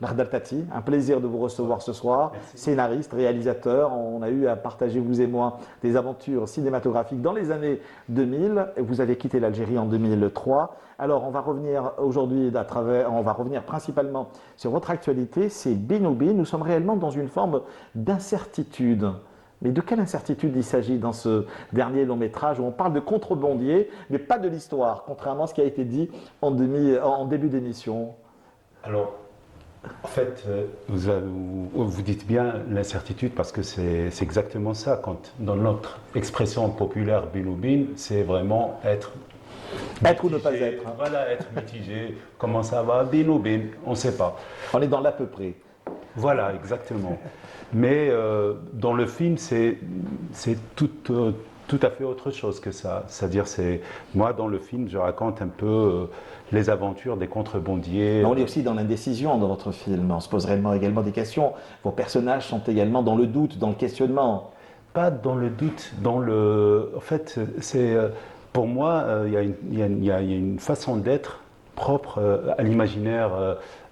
Lardaltati, un plaisir de vous recevoir ce soir. Merci. Scénariste, réalisateur, on a eu à partager vous et moi des aventures cinématographiques dans les années 2000. Vous avez quitté l'Algérie en 2003. Alors on va revenir aujourd'hui on va revenir principalement sur votre actualité, c'est Benobi. Nous sommes réellement dans une forme d'incertitude. Mais de quelle incertitude il s'agit dans ce dernier long métrage où on parle de contrebandier, mais pas de l'histoire, contrairement à ce qui a été dit en début d'émission? Alors, en fait, vous dites bien l'incertitude parce que c'est exactement ça. Quand, dans notre expression populaire binoubine, c'est vraiment être ou ne pas être. Hein. Voilà, être mitigé. Comment ça va? Binoubine, on ne sait pas. On est dans l'à peu près. Voilà, exactement. Mais dans le film, c'est tout à fait autre chose que ça. C'est-à-dire, moi, dans le film, je raconte un peu les aventures des contrebandiers. Mais on est aussi dans l'indécision dans votre film. On se pose réellement également des questions. Vos personnages sont également dans le doute, dans le questionnement. Pas dans le doute, en fait, pour moi, il y a une façon d'être propre à l'imaginaire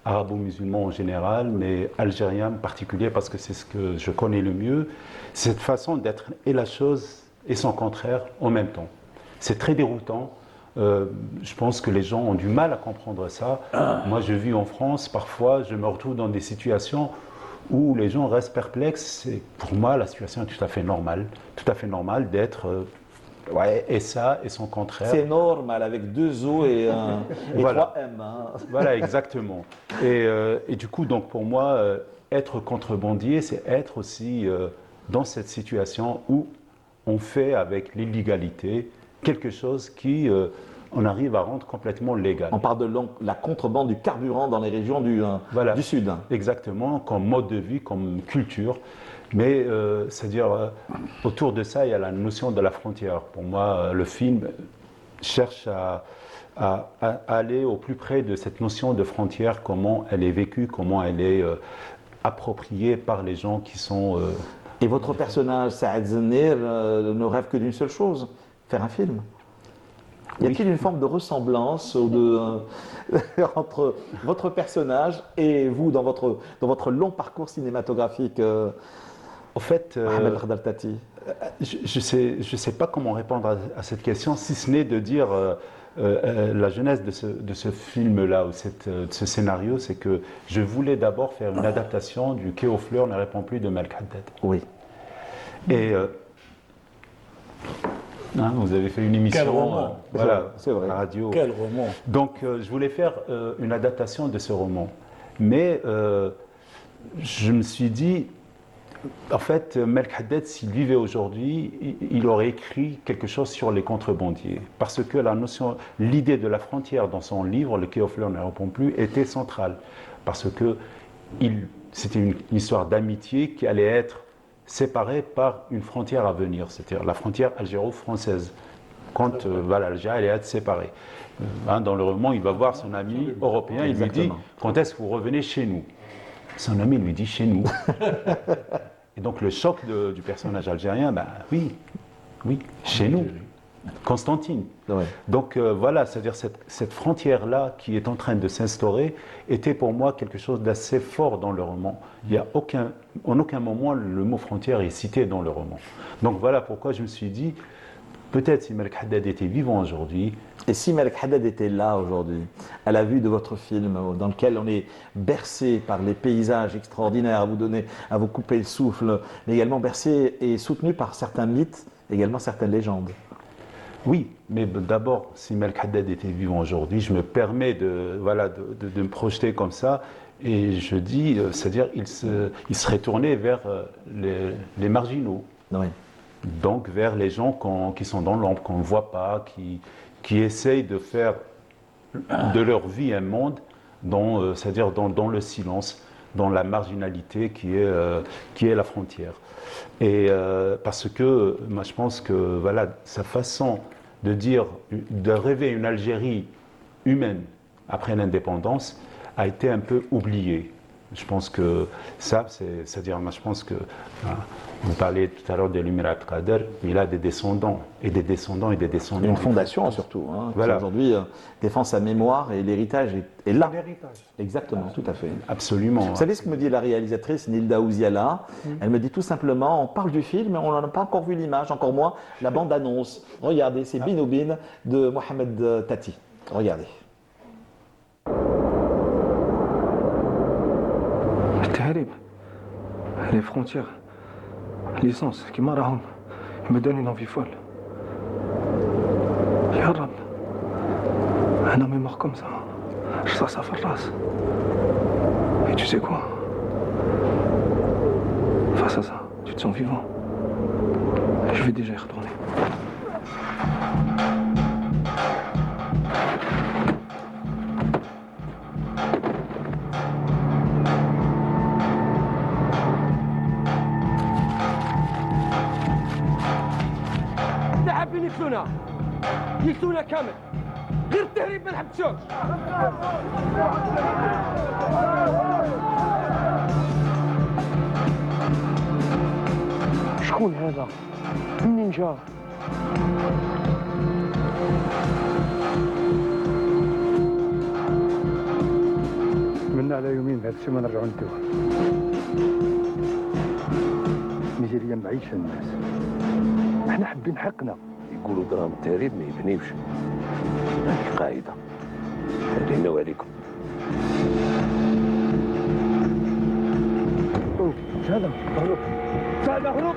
arabo-musulman en général, mais algérien en particulier parce que c'est ce que je connais le mieux, cette façon d'être et la chose et son contraire en même temps. C'est très déroutant. Je pense que les gens ont du mal à comprendre ça. Moi, je vis en France, parfois, je me retrouve dans des situations où les gens restent perplexes. Pour moi, la situation est tout à fait normale d'être... Ouais, et ça, et son contraire. C'est normal, avec 2 O et voilà. 3 M. Hein. Voilà, exactement. Et du coup, donc pour moi, être contrebandier, c'est être aussi dans cette situation où on fait avec l'illégalité quelque chose qui, on arrive à rendre complètement légal. On parle de la contrebande du carburant dans les régions du Sud. Exactement, comme mode de vie, comme culture. Mais c'est-à-dire, autour de ça, il y a la notion de la frontière. Pour moi, le film cherche à aller au plus près de cette notion de frontière, comment elle est vécue, comment elle est appropriée par les gens qui sont... Et votre personnage, Saad Zenir, ne rêve que d'une seule chose, faire un film. Y a-t-il une forme de ressemblance entre votre personnage et vous dans votre long parcours cinématographique Au fait, Mohamed Khadr Tati. je sais pas comment répondre à cette question, si ce n'est de dire la genèse de ce film-là, ou de ce scénario, c'est que je voulais d'abord faire une adaptation du Quai aux fleurs ne répond plus de Malek Haddad. Oui. Et vous avez fait une émission, Quel roman. voilà, C'est vrai. à la radio. Quel roman. Donc, je voulais faire une adaptation de ce roman. Mais je me suis dit, en fait, Malek Haddad, s'il vivait aujourd'hui, il aurait écrit quelque chose sur les contrebandiers. Parce que l'idée de la frontière dans son livre, Le Quai aux fleurs ne répond plus, était centrale. Parce que c'était une histoire d'amitié qui allait être séparée par une frontière à venir, c'est-à-dire la frontière algéro-française. Quand l'Algérie allait être séparée. Dans le roman, il va voir son ami européen, il lui dit « Quand est-ce que vous revenez chez nous ?» Son ami lui dit « Chez nous ». Et donc le choc du personnage algérien, oui, chez nous, Constantine. Ouais. Donc voilà, c'est-à-dire cette frontière-là qui est en train de s'instaurer était pour moi quelque chose d'assez fort dans le roman. Il y a en aucun moment le mot frontière est cité dans le roman. Donc voilà pourquoi je me suis dit, peut-être si Malek Haddad était vivant aujourd'hui. Et si Malek Haddad était là aujourd'hui, à la vue de votre film, dans lequel on est bercé par les paysages extraordinaires, à vous couper le souffle, mais également bercé et soutenu par certains mythes, également certaines légendes. Oui, mais d'abord, si Malek Haddad était vivant aujourd'hui, je me permets de me projeter comme ça, et je dis, c'est-à-dire, il serait tourné vers les marginaux. Oui. Donc vers les gens qui sont dans l'ombre, qu'on ne voit pas, qui essayent de faire de leur vie un monde, c'est-à-dire dans le silence, dans la marginalité qui est la frontière. Et parce que moi je pense que voilà, sa façon de rêver une Algérie humaine après l'indépendance a été un peu oubliée. Je pense que ça, c'est-à-dire, moi je pense que, vous parliez tout à l'heure de l'Umir Abdelkader, il a des descendants, et des descendants, et des descendants. Une fondation surtout, voilà. qui aujourd'hui défend sa mémoire, et l'héritage est là. L'héritage. Exactement, tout à fait. Absolument. Vous savez ce que me dit la réalisatrice Nilda Ouziala? Elle me dit tout simplement, on parle du film, mais on n'en a pas encore vu l'image, encore moins la bande-annonce. Regardez, c'est Bin ou Bin de Mohamed Tati. Regardez. التهريب les frontières ليسونس كيما راهم me donnent une envie folle يهرب انا ميمور comme ça رصاصة في الراس et tu sais quoi face à ça tu te sens vivant je vais déjà y retourner. يكسونا كامل غير التهريب ما نحبسوش شكون هذا؟ منين جا؟ منا على يومين هذا الشيء ما نرجعوا ندوه ميزيريا معيشة الناس احنا حابين حقنا يقولوا دراهم التهريب ما يبنيوش هذه قاعدة علينا وعليكم هذا هروب هذا هروب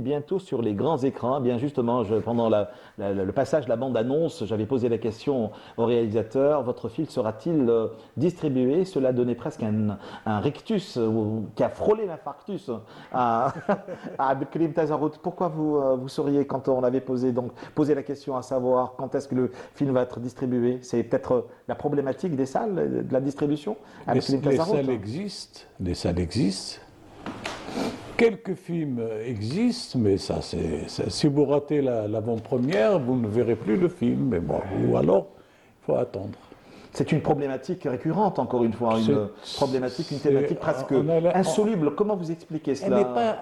Bientôt sur les grands écrans. Bien justement, pendant le passage de la bande-annonce, j'avais posé la question au réalisateur, votre film sera-t-il distribué? Cela donnait presque un rictus qui a frôlé l'infarctus à Abdelkrim Tazarout. Pourquoi vous sauriez, quand on avait posé la question à savoir quand est-ce que le film va être distribué? C'est peut-être la problématique des salles, de la distribution? Les salles existent. Quelques films existent, mais si vous ratez l'avant-première, vous ne verrez plus le film. Mais bon, ou alors, il faut attendre. C'est une problématique récurrente, encore une fois, une thématique presque insoluble. Comment vous expliquez cela? Elle n'est pas,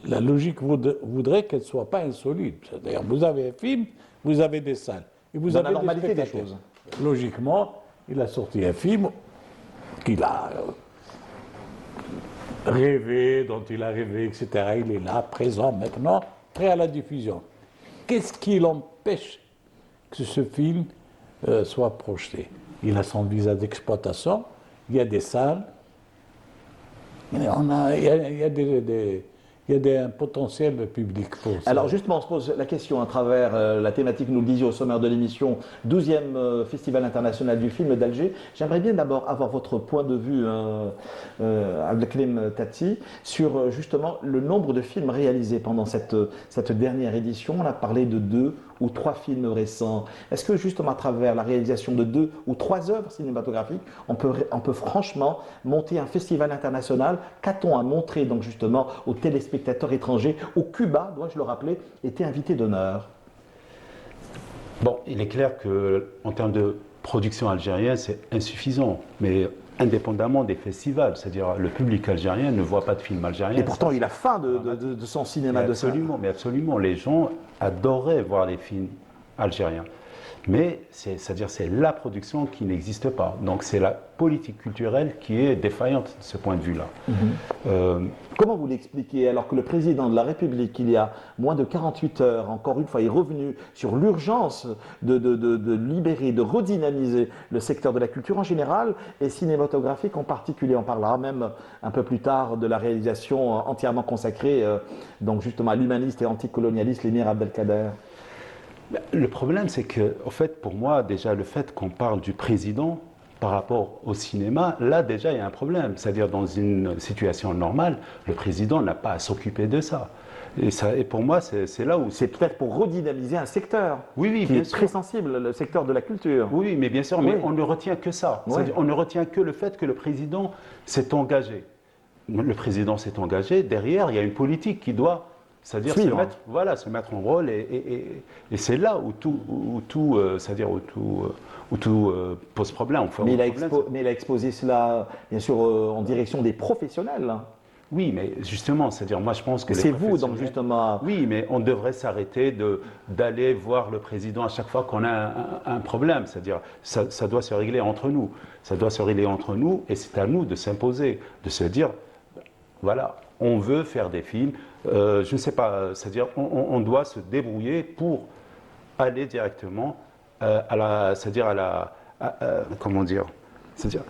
la logique voudrait qu'elle ne soit pas insoluble. C'est-à-dire, vous avez un film, vous avez des salles. Et vous avez la normalité des choses. Logiquement, il a sorti un film qu'il a rêvé, dont il a rêvé, etc. Il est là, présent maintenant, prêt à la diffusion. Qu'est-ce qui l'empêche que ce film soit projeté? Il a son visa d'exploitation, il y a des salles, il y a un potentiel public pour ça. Alors justement, on se pose la question à travers la thématique, nous le disions au sommaire de l'émission, 12e Festival international du film d'Alger. J'aimerais bien d'abord avoir votre point de vue, Abdelkrim Tati, sur justement le nombre de films réalisés pendant cette dernière édition. On a parlé de 2 ou 3 films récents. Est-ce que justement à travers la réalisation de 2 ou 3 œuvres cinématographiques, on peut franchement monter un festival international? Qu'a-t-on à montrer donc justement aux téléspectateurs étrangers, où Cuba, dois-je le rappeler, était invité d'honneur? Bon, il est clair qu'en termes de production algérienne, c'est insuffisant, mais indépendamment des festivals, c'est-à-dire le public algérien ne voit pas de films algériens. Et pourtant, il a faim de son cinéma, de ça. Mais absolument, les gens adoraient voir les films algériens. Mais c'est-à-dire c'est la production qui n'existe pas. Donc c'est la politique culturelle qui est défaillante de ce point de vue-là. Comment vous l'expliquez alors que le président de la République, il y a moins de 48 heures, encore une fois, est revenu sur l'urgence de libérer, de redynamiser le secteur de la culture en général et cinématographique en particulier. On parlera même un peu plus tard de la réalisation entièrement consacrée donc justement à l'humaniste et anticolonialiste l'émir Abdelkader. Le problème, c'est que, en fait, pour moi, déjà, le fait qu'on parle du président par rapport au cinéma, là, déjà, il y a un problème. C'est-à-dire, dans une situation normale, le président n'a pas à s'occuper de ça. Et pour moi, c'est là où... C'est peut-être pour redynamiser un secteur qui est très sensible, le secteur de la culture. Oui, mais bien sûr, mais on ne retient que ça. On ne retient que le fait que le président s'est engagé. Le président s'est engagé, derrière, il y a une politique qui doit... C'est-à-dire se mettre en rôle et c'est là où tout pose problème. Mais il a exposé cela, bien sûr, en direction des professionnels. Oui, mais justement, c'est-à-dire, moi je pense que c'est vous, donc justement. Oui, mais on devrait s'arrêter d'aller voir le président à chaque fois qu'on a un problème. C'est-à-dire, ça doit se régler entre nous. Ça doit se régler entre nous et c'est à nous de s'imposer, de se dire, voilà, on veut faire des films. Je ne sais pas, c'est-à-dire on doit se débrouiller pour aller directement comment dire, c'est-à-dire,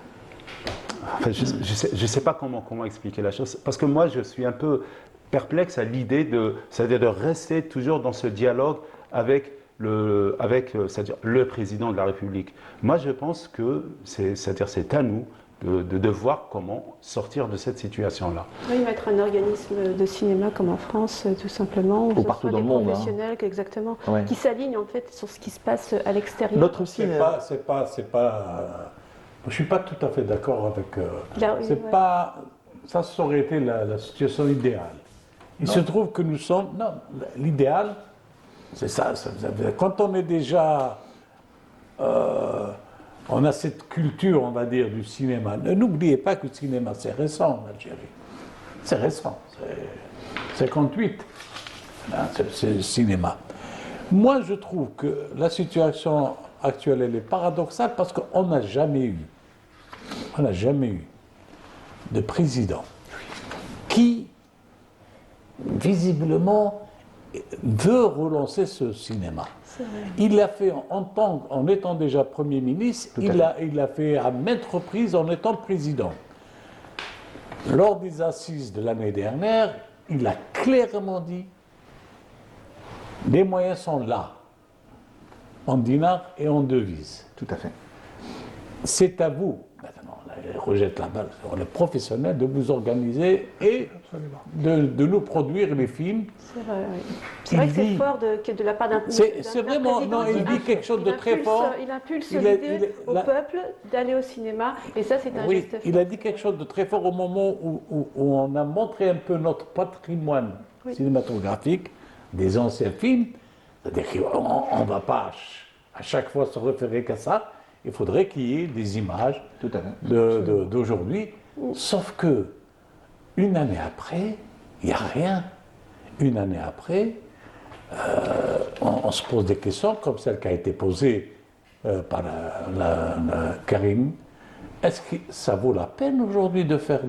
enfin, je sais pas comment expliquer la chose, parce que moi je suis un peu perplexe à l'idée c'est-à-dire de rester toujours dans ce dialogue avec c'est-à-dire le président de la République. Moi je pense que c'est à nous de voir comment sortir de cette situation-là. Oui, mettre un organisme de cinéma comme en France, tout simplement, ou partout dans le monde, professionnels, exactement, qui s'alignent en fait sur ce qui se passe à l'extérieur. Notre cinéma, c'est pas. Je suis pas tout à fait d'accord avec. Ça aurait été la situation idéale. Il se trouve que nous sommes. Non, l'idéal, c'est ça. Quand on est déjà. On a cette culture, on va dire, du cinéma. N'oubliez pas que le cinéma, c'est récent en Algérie. C'est récent. C'est 58. C'est le cinéma. Moi, je trouve que la situation actuelle, elle est paradoxale parce qu'on n'a jamais eu de président qui, visiblement, veut relancer ce cinéma. Il l'a fait en étant déjà Premier ministre, il l'a fait à maintes reprises en étant président. Lors des assises de l'année dernière, il a clairement dit les moyens sont là, en dinars et en devises. Tout à fait. C'est à vous, maintenant, il rejette la balle sur les professionnels, de vous organiser et de nous produire les films. C'est vrai, oui. C'est vrai que c'est fort de la part d'un président. C'est vraiment, non, il dit quelque chose de très fort. Il impulse l'idée au peuple d'aller au cinéma, et ça, c'est un geste fort. Il a dit quelque chose de très fort au moment où on a montré un peu notre patrimoine cinématographique, des anciens films. C'est-à-dire qu'on ne va pas à chaque fois se référer qu'à ça. il faudrait qu'il y ait des images Tout à fait. d'aujourd'hui. Sauf que, une année après, il n'y a rien. Une année après, on se pose des questions comme celle qui a été posée par Karim. Est-ce que ça vaut la peine aujourd'hui de faire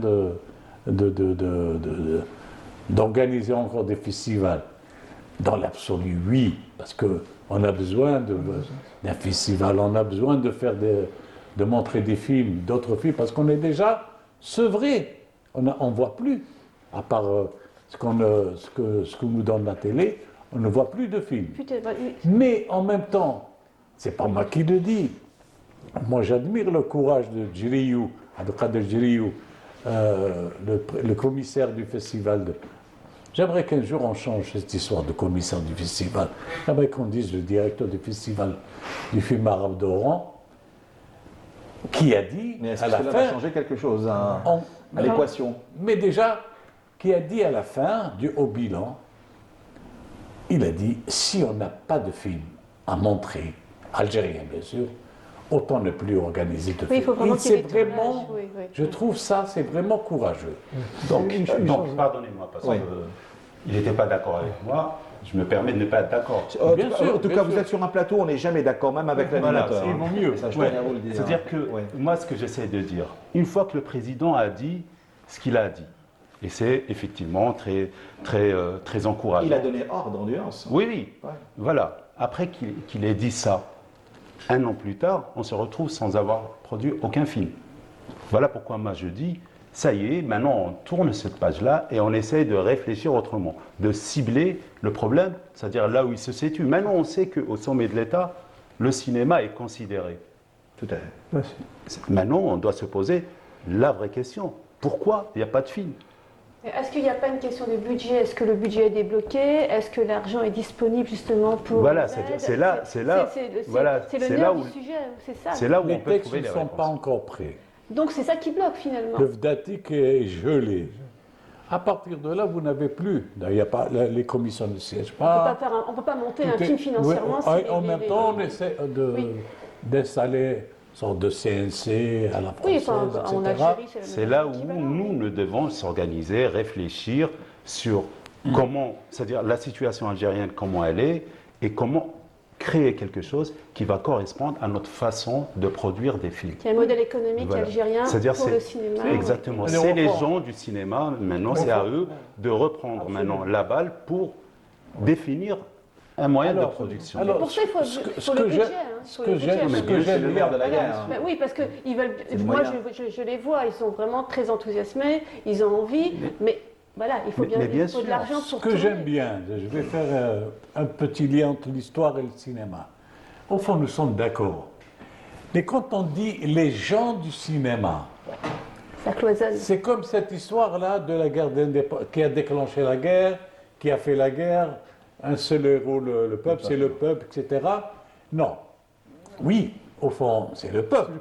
d'organiser encore des festivals? Dans l'absolu, oui, parce qu'on a besoin d'un festival, on a besoin de de montrer des films, d'autres films, parce qu'on est déjà sevré. On ne voit plus, à part ce que nous donne la télé, on ne voit plus de films. Mais en même temps, c'est pas moi qui le dis. Moi, j'admire le courage de Djiriyou, Abdelkader Djiriyou, le commissaire du festival. J'aimerais qu'un jour on change cette histoire de commissaire du festival. J'aimerais qu'on dise le directeur du festival du film arabe d'Oran, qui a dit Mais est-ce à que la cela fin, va changer quelque chose à l'équation? mais déjà, qui a dit à la fin du haut bilan, il a dit si on n'a pas de film à montrer, algérien bien sûr, autant ne plus organiser de Oui, film. il faut vraiment qu'il y ait des vraiment, tournages, oui. je trouve ça, c'est vraiment courageux. Donc pardonnez-moi, parce Oui. qu'il n'était pas d'accord avec moi. Je me permets de ne pas être d'accord. Bien sûr, En tout bien cas, sûr. vous êtes sur un plateau, on n'est jamais d'accord, même avec l'animateur. c'est- hein. vaut mieux. Ça, je Ouais. tiens à vous le dire. C'est-à-dire que Ouais. moi, ce que j'essaie de dire, une fois que le président a dit ce qu'il a dit, et c'est effectivement très encourageant. Il a donné ordre d'ambiance. Oui, oui. Ouais. Voilà. Après qu'il ait dit ça, un an plus tard, on se retrouve sans avoir produit aucun film. Voilà pourquoi moi je dis, ça y est, maintenant on tourne cette page-là et on essaye de réfléchir autrement, de cibler le problème, c'est-à-dire là où il se situe. Maintenant on sait qu'au sommet de l'État, le cinéma est considéré. Tout à fait. Merci. Maintenant on doit se poser la vraie question. Pourquoi il n'y a pas de film? Est-ce qu'il n'y a pas une question de budget? Est-ce que le budget est débloqué? Est-ce que l'argent est disponible justement pour... Voilà, les aides c'est là- voilà, c'est le c'est nerf là où- du sujet, c'est ça. C'est là où Les on peut textes trouver ne les sont réponses. pas encore prêts. Donc c'est ça qui bloque finalement. Le Vdatik est gelé. À partir de là, vous n'avez plus. D'ailleurs, il y a pas, les commissions ne siègent pas. On ne peut pas monter un Tout est- film financièrement. Oui, si en les- même les- temps, on essaie Oui. d'installer une sorte de CNC à la Oui, française, enfin, en etc. Algérie, c'est le C'est même là où équivalent. nous devons s'organiser, réfléchir sur comment, c'est-à-dire la situation algérienne, comment elle est, et comment créer quelque chose qui va correspondre à notre façon de produire des films. Il y a un modèle économique Voilà. algérien C'est-à-dire pour le cinéma. Exactement. Allez, C'est on les reprend. gens du cinéma, maintenant, c'est à eux de reprendre maintenant la balle pour définir un moyen de production. alors, Pour ça, il faut, ce que- faut ce le que budget. j'ai- Hein, ce faut que le j'ai- budget. ce Mais que Dieu, c'est j'aime le bien- nerf de la Voilà. guerre. hein. Ben oui, parce que ils veulent. le Moi, moyen. je les vois, ils sont vraiment très enthousiasmés, ils ont envie, mais voilà, il faut mais bien, bien il faut de sûr. l'argent Ce pour que tourner. j'aime bien, je vais faire un petit lien entre l'histoire et le cinéma. Au fond, nous sommes d'accord. Mais quand on dit les gens du cinéma, Ça cloisonne. c'est comme cette histoire-là de la guerre qui a déclenché la guerre, qui a fait la guerre, un seul héros, le peuple, c'est le peuple, etc. Non. Oui, au fond, c'est le peuple.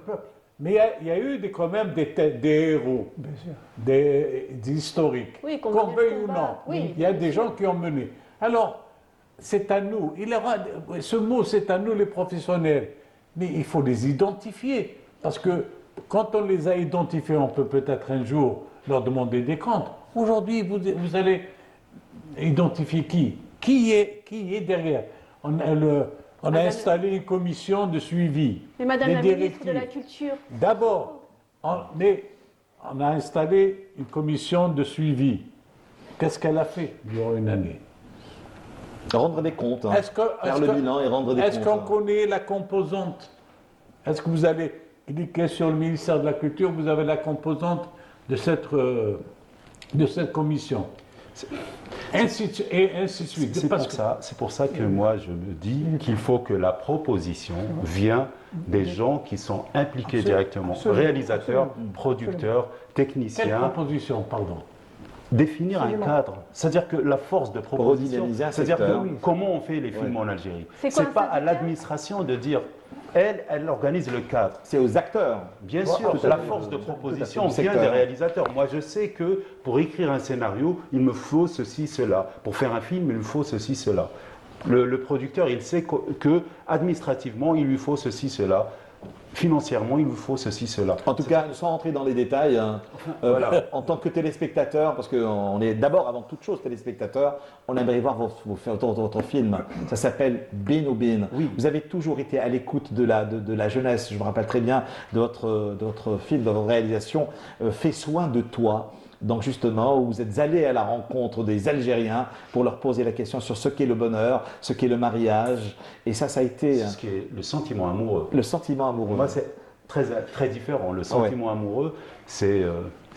Mais il y a eu quand même des héros, Bien sûr. des historiques, Oui, qu'on qu'on menait veuille le ou non. combat. Oui, Il y a bien des sûr. gens qui ont mené. Alors, c'est à nous. Ce mot, c'est à nous les professionnels. Mais il faut les identifier. Parce que quand on les a identifiés, on peut peut-être un jour leur demander des comptes. Aujourd'hui, vous allez identifier qui? Qui est derrière? On a installé une commission de suivi. Mais Madame des la ministre de la directives. Culture, D'abord, on a installé une commission de suivi. Qu'est-ce qu'elle a fait durant une année? Rendre des comptes. hein. Faire le bilan et rendre des comptes. Est-ce qu'on hein. connaît la composante? Est-ce que vous allez cliquer sur le ministère de la Culture, vous avez la composante de cette commission? Et ainsi de suite. C'est pour ça que moi je me dis qu'il faut que la proposition vienne des gens qui sont impliqués directement, réalisateurs, producteurs, Quelle techniciens, proposition, pardon? définir un cadre. C'est-à-dire que la force de proposition, redynamiser un c'est-à-dire que secteur. comment on fait les films en Algérie. C'est quoi un C'est pas à syndicat l'administration de dire, elle organise le cadre. C'est aux acteurs. Bien Tout sûr, à la fait. force de Tout proposition à fait. vient Secteur. des réalisateurs. Moi, je sais que pour écrire un scénario, il me faut ceci, cela. Pour faire un film, il me faut ceci, cela. Le producteur, il sait que administrativement, il lui faut ceci, cela. financièrement, il vous faut ceci, cela. En tout cas, sans entrer dans les détails, voilà. en tant que téléspectateur, parce qu'on est d'abord, avant toute chose, téléspectateur, on aimerait voir votre film. Ça s'appelle Bin ou Bin. Oui. Vous avez toujours été à l'écoute de la jeunesse. Je me rappelle très bien de votre film, de votre réalisation, Fais soin de toi. Donc justement, où vous êtes allé à la rencontre des Algériens pour leur poser la question sur ce qu'est le bonheur, ce qu'est le mariage. Et ça a été... C'est ce qui est le sentiment amoureux. Le sentiment amoureux. Moi, c'est très différent. Le sentiment amoureux, c'est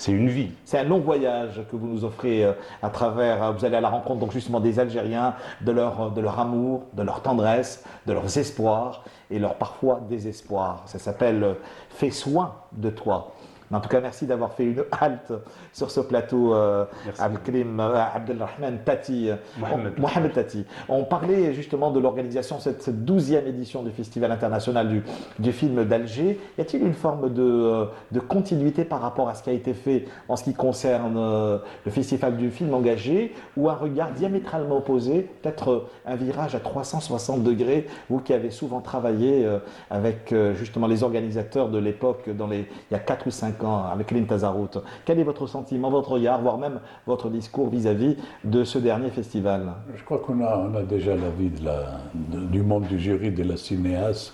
une vie. C'est un long voyage que vous nous offrez à travers... Vous allez à la rencontre donc justement des Algériens, de leur amour, de leur tendresse, de leurs espoirs et leur parfois désespoir. Ça s'appelle Fais soin de toi. En tout cas, merci d'avoir fait une halte sur ce plateau, Abdelrahman Tati, Mohamed Tati. On parlait justement de l'organisation, cette 12e édition du Festival international du film d'Alger. Y a-t-il une forme de continuité par rapport à ce qui a été fait en ce qui concerne le Festival du film engagé, ou un regard diamétralement opposé, peut-être un virage à 360 degrés, vous qui avez souvent travaillé avec justement les organisateurs de l'époque, il y a 4 ou 5 ans, avec Lynn Tazarout. Quel est votre sentiment, votre regard, voire même votre discours vis-à-vis de ce dernier festival? Je crois qu'on a déjà l'avis du membre du jury de la cinéaste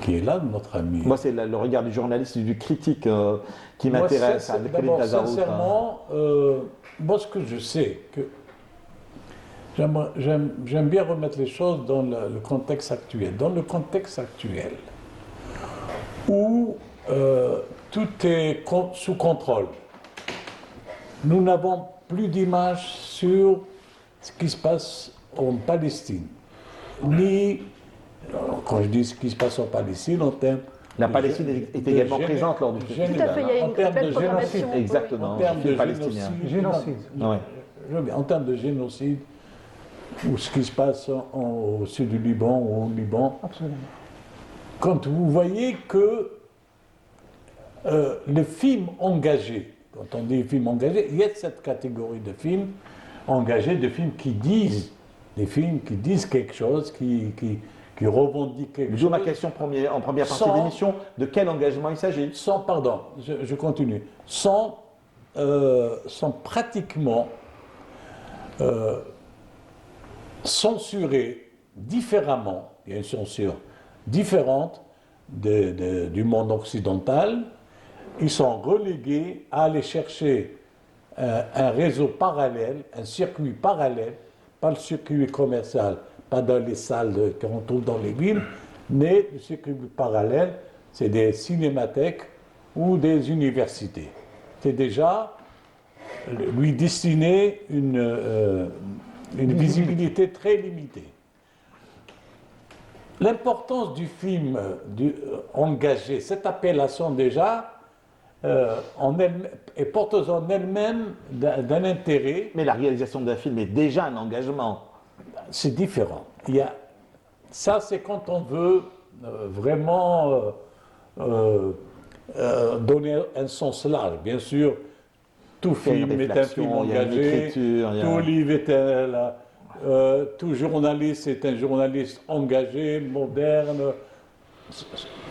qui est là, notre ami. Moi, c'est le regard du journaliste et du critique qui m'intéresse, avec Lynn Tazarout. Sincèrement, moi, ce que je sais, que j'aime bien remettre les choses dans le contexte actuel. Dans le contexte actuel, où tout est sous contrôle. Nous n'avons plus d'images sur ce qui se passe en Palestine. Ni, quand je dis ce qui se passe en Palestine, en termes... La Palestine est également présente lors du festival. Tout à fait, il y a une belle programmation. Exactement, en termes de palestinien. Génocide. Ouais. En termes de génocide, ou ce qui se passe au sud du Liban ou au Liban. Absolument. Quand vous voyez que le film engagé, quand on dit film engagé, il y a cette catégorie de films engagés, de films qui disent, des films qui disent quelque chose, qui revendiquent quelque chose. D'où ma question en première partie de l'émission, de quel engagement il s'agit? Pardon, je continue, sans pratiquement censurer différemment, il y a une censure différente du monde occidental. Ils sont relégués à aller chercher un réseau parallèle, un circuit parallèle, pas le circuit commercial, pas dans les salles qu'on trouve dans les villes, mais le circuit parallèle, c'est des cinémathèques ou des universités. C'est déjà lui destiner une visibilité très limitée. L'importance du film engagé, cette appellation déjà, est porteuse en elle-même d'un intérêt. Mais la réalisation d'un film est déjà un engagement. C'est différent. Ça, c'est quand on veut vraiment donner un sens large. Bien sûr, tout film est un film engagé, tout livre est tout journaliste est un journaliste engagé, moderne.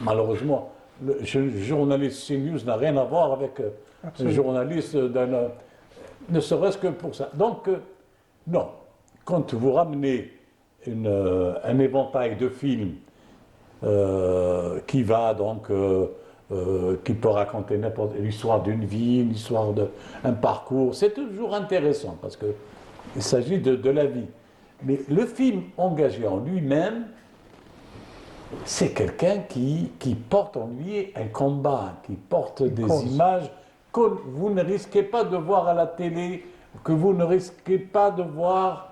Malheureusement, le journaliste CNews n'a rien à voir avec un journaliste ne serait-ce que pour ça. Donc, non. Quand vous ramenez un éventail de films qui va donc, qui peut raconter l'histoire d'une vie, l'histoire d'un parcours, c'est toujours intéressant parce qu'il s'agit de la vie. Mais le film engagé en lui-même, c'est quelqu'un qui porte en lui un combat, qui porte des images que vous ne risquez pas de voir à la télé, que vous ne risquez pas de voir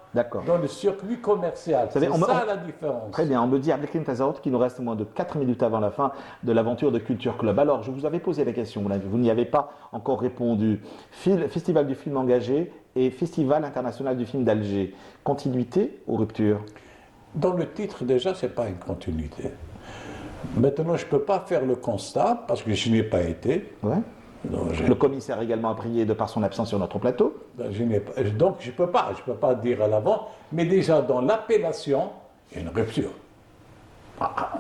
dans le circuit commercial. C'est ça la différence. Très bien, on me dit Abdelkrim Tazarout qu'il nous reste moins de 4 minutes avant la fin de l'aventure de Culture Club. Alors, je vous avais posé la question, vous n'y avez pas encore répondu. Festival du film engagé et Festival international du film d'Alger. Continuité ou rupture? Dans le titre, déjà, ce n'est pas une continuité. Maintenant, je ne peux pas faire le constat, parce que je n'y ai pas été. Ouais. Donc, le commissaire également a prié de par son absence sur notre plateau. Donc, je ne peux pas dire à l'avant, mais déjà dans l'appellation, il y a une rupture.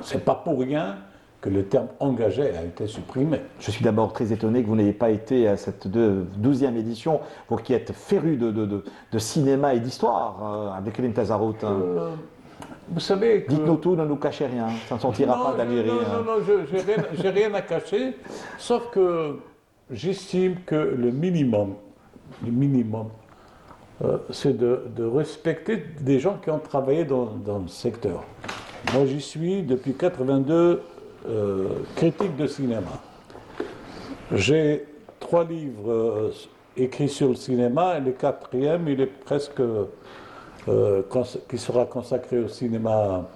Ce n'est pas pour rien que le terme engagé a été supprimé. Je suis d'abord très étonné que vous n'ayez pas été à cette 12e édition, vous qui êtes féru de cinéma et d'histoire avec Elim Tazarout. Vous savez que... Dites-nous tout, ne nous cachez rien, ça ne sortira pas d'Algérie. Non, j'ai rien à cacher, sauf que j'estime que le minimum, c'est de respecter des gens qui ont travaillé dans le secteur. Moi, j'y suis depuis 82 critique de cinéma. J'ai 3 livres écrits sur le cinéma et le 4e, il est presque qui sera consacré au cinéma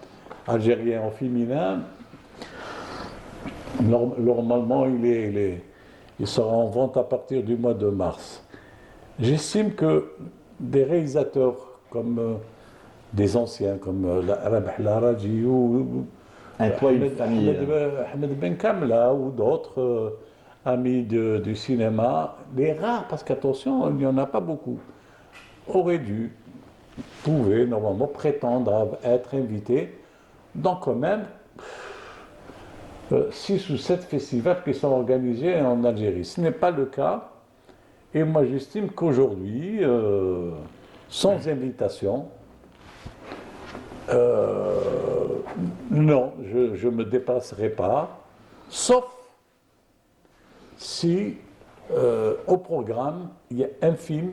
algérien au féminin. Normalement, il sera en vente à partir du mois de mars. J'estime que des réalisateurs comme des anciens, comme Rabah Laraji ou Ahmed Ben Kamla ou d'autres amis du cinéma, les rares, parce qu'attention, il n'y en a pas beaucoup, pouvaient normalement prétendre à être invités dans quand même 6 ou 7 festivals qui sont organisés en Algérie. Ce n'est pas le cas. Et moi, j'estime qu'aujourd'hui, sans invitation, non, je ne me dépasserai pas, sauf si au programme, il y a un film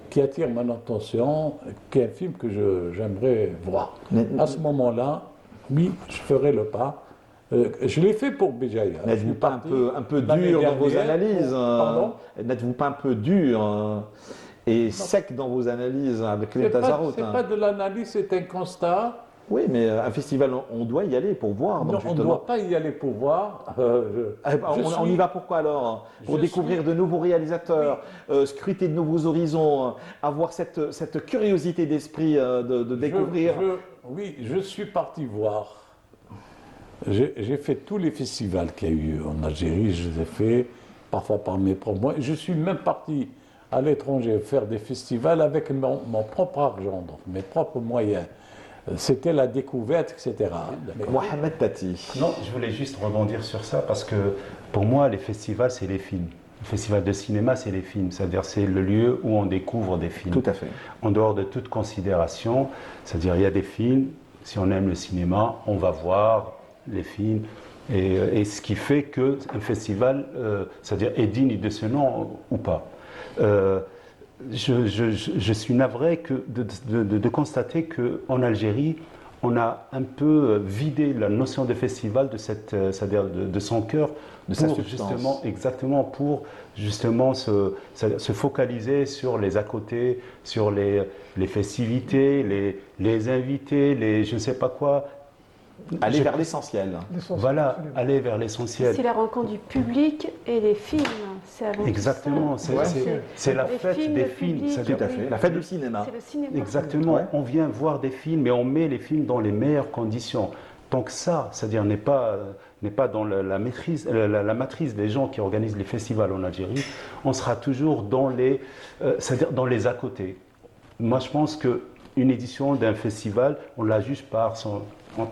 qui attire mon attention, qui est un film que j'aimerais voir. À ce moment-là, oui, je ferai le pas. Je l'ai fait pour Béjaïa. N'êtes-vous pas un peu dur dans vos analyses Pardon ? N'êtes-vous pas un peu dur et sec dans vos analyses avec les Tazarout? Ce n'est pas de l'analyse, c'est un constat. Oui, mais un festival, on doit y aller pour voir. Non, on ne doit pas y aller pour voir. On y va pourquoi alors? Pour découvrir de nouveaux réalisateurs, scruter de nouveaux horizons, avoir cette curiosité d'esprit de découvrir. Oui, je suis parti voir. J'ai fait tous les festivals qu'il y a eu en Algérie, je les ai faits, parfois par mes propres moyens. Je suis même parti à l'étranger faire des festivals avec mon propre argent, donc mes propres moyens. C'était la découverte, etc. Mohamed Tati. Non, je voulais juste rebondir sur ça parce que pour moi, les festivals, c'est les films. Le festival de cinéma, c'est les films. C'est-à-dire, c'est le lieu où on découvre des films. Tout à fait. En dehors de toute considération, c'est-à-dire, il y a des films, si on aime le cinéma, on va voir les films. Et ce qui fait qu'un festival, c'est-à-dire, est digne de ce nom ou pas. Je suis navré de constater qu'en Algérie, on a un peu vidé la notion de festival c'est-à-dire de son cœur, de sa substance. Pour justement se focaliser sur les à côté, sur les festivités, les invités, je ne sais pas quoi. Aller vers l'essentiel. Voilà, aller vers l'essentiel. C'est la rencontre du public et les films. Exactement, c'est la fête des films. Tout à fait, la fête du cinéma. C'est le cinéma. Exactement, on vient voir des films et on met les films dans les meilleures conditions. Donc ça, c'est-à-dire n'est pas dans la matrice des gens qui organisent les festivals en Algérie, on sera toujours c'est-à-dire dans les à côté. Moi, je pense qu'une édition d'un festival, on la juge par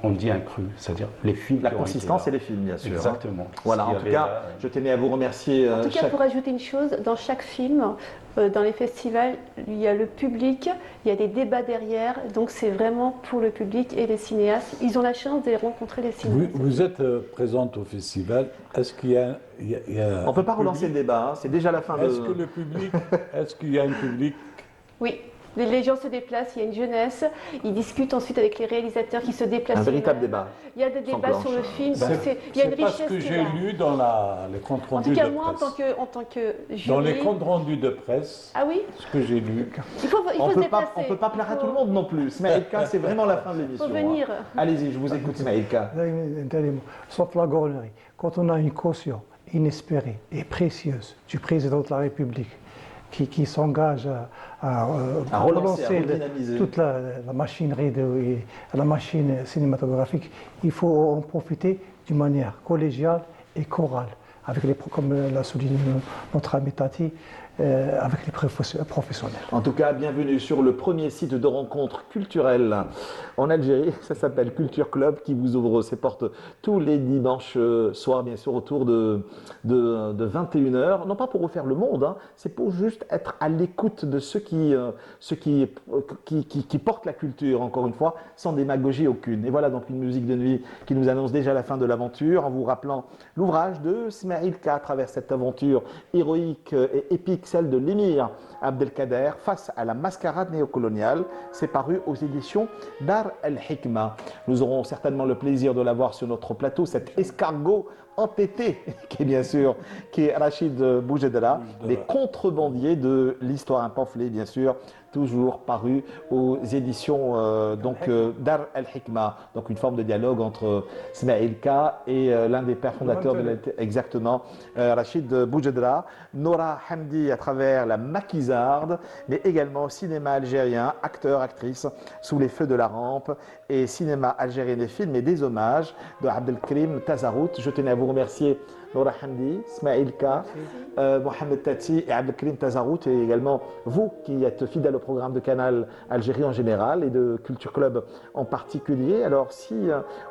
on dit un cru, c'est-à-dire les films. La consistance et les films, bien sûr. Exactement. Voilà, en tout cas, je tenais à vous remercier. En tout cas, pour ajouter une chose, dans chaque film, dans les festivals, il y a le public, il y a des débats derrière, donc c'est vraiment pour le public et les cinéastes. Ils ont la chance de rencontrer les cinéastes. Vous êtes présente au festival, est-ce qu'il y a on ne peut pas relancer le débat, c'est déjà la fin de... Est-ce qu'il y a un public? Oui. Les gens se déplacent, il y a une jeunesse, ils discutent ensuite avec les réalisateurs qui se déplacent. Un véritable débat. Il y a des débats sur le film, donc il y a une richesse. C'est pas ce que j'ai lu dans les comptes rendus de presse. En tout cas, moi, en tant que jury... Dans les comptes rendus de presse, ce que j'ai lu... On ne peut pas plaire à tout le monde non plus. Smaïlka, c'est vraiment la fin de l'émission. Il faut venir. Allez-y, je vous écoute, Smaïlka. Sauf la gornerie. Quand on a une caution inespérée et précieuse du président de la République, qui s'engage à relancer toute la machinerie la machine cinématographique, il faut en profiter d'une manière collégiale et chorale. Comme l'a souligné notre ami Tati, avec les professionnels. En tout cas, bienvenue sur le premier site de rencontre culturelle en Algérie. Ça s'appelle Culture Club, qui vous ouvre ses portes tous les dimanches soirs, bien sûr, autour de 21h. Non pas pour refaire le monde, hein, c'est pour juste être à l'écoute de ceux qui portent la culture, encore une fois, sans démagogie aucune. Et voilà donc une musique de nuit qui nous annonce déjà la fin de l'aventure, en vous rappelant l'ouvrage de Smaïl Ka à travers cette aventure héroïque et épique, celle de l'émir Abdelkader face à la mascarade néocoloniale. C'est paru aux éditions Dar el-Hikma. Nous aurons certainement le plaisir de la voir sur notre plateau, cet escargot entêté, qui est Rachid Boujedela, les contrebandiers de l'histoire, un pamphlet bien sûr, toujours paru aux éditions Dar el-Hikma, donc une forme de dialogue entre Smaïl Ka et l'un des pères fondateurs de exactement, Rachid Boujedela, Nora Hamdi à travers la maquisarde, mais également cinéma algérien, acteurs, actrices, sous les feux de la rampe, et cinéma algérien des films et des hommages de Abdelkrim Tazarout. Je tenais à vous remercier Nora Hamdi, Smaïl Ka, Mohamed Tati et Abdelkrim Tazarout, et également vous qui êtes fidèles au programme de Canal Algérie en général et de Culture Club en particulier. Alors si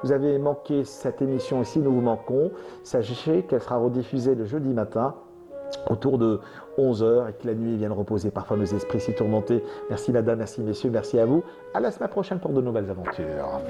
vous avez manqué cette émission ici, nous vous manquons, sachez qu'elle sera rediffusée le jeudi matin autour de 11h et que la nuit vienne reposer parfois nos esprits si tourmentés. Merci madame, merci messieurs, merci à vous. À la semaine prochaine pour de nouvelles aventures.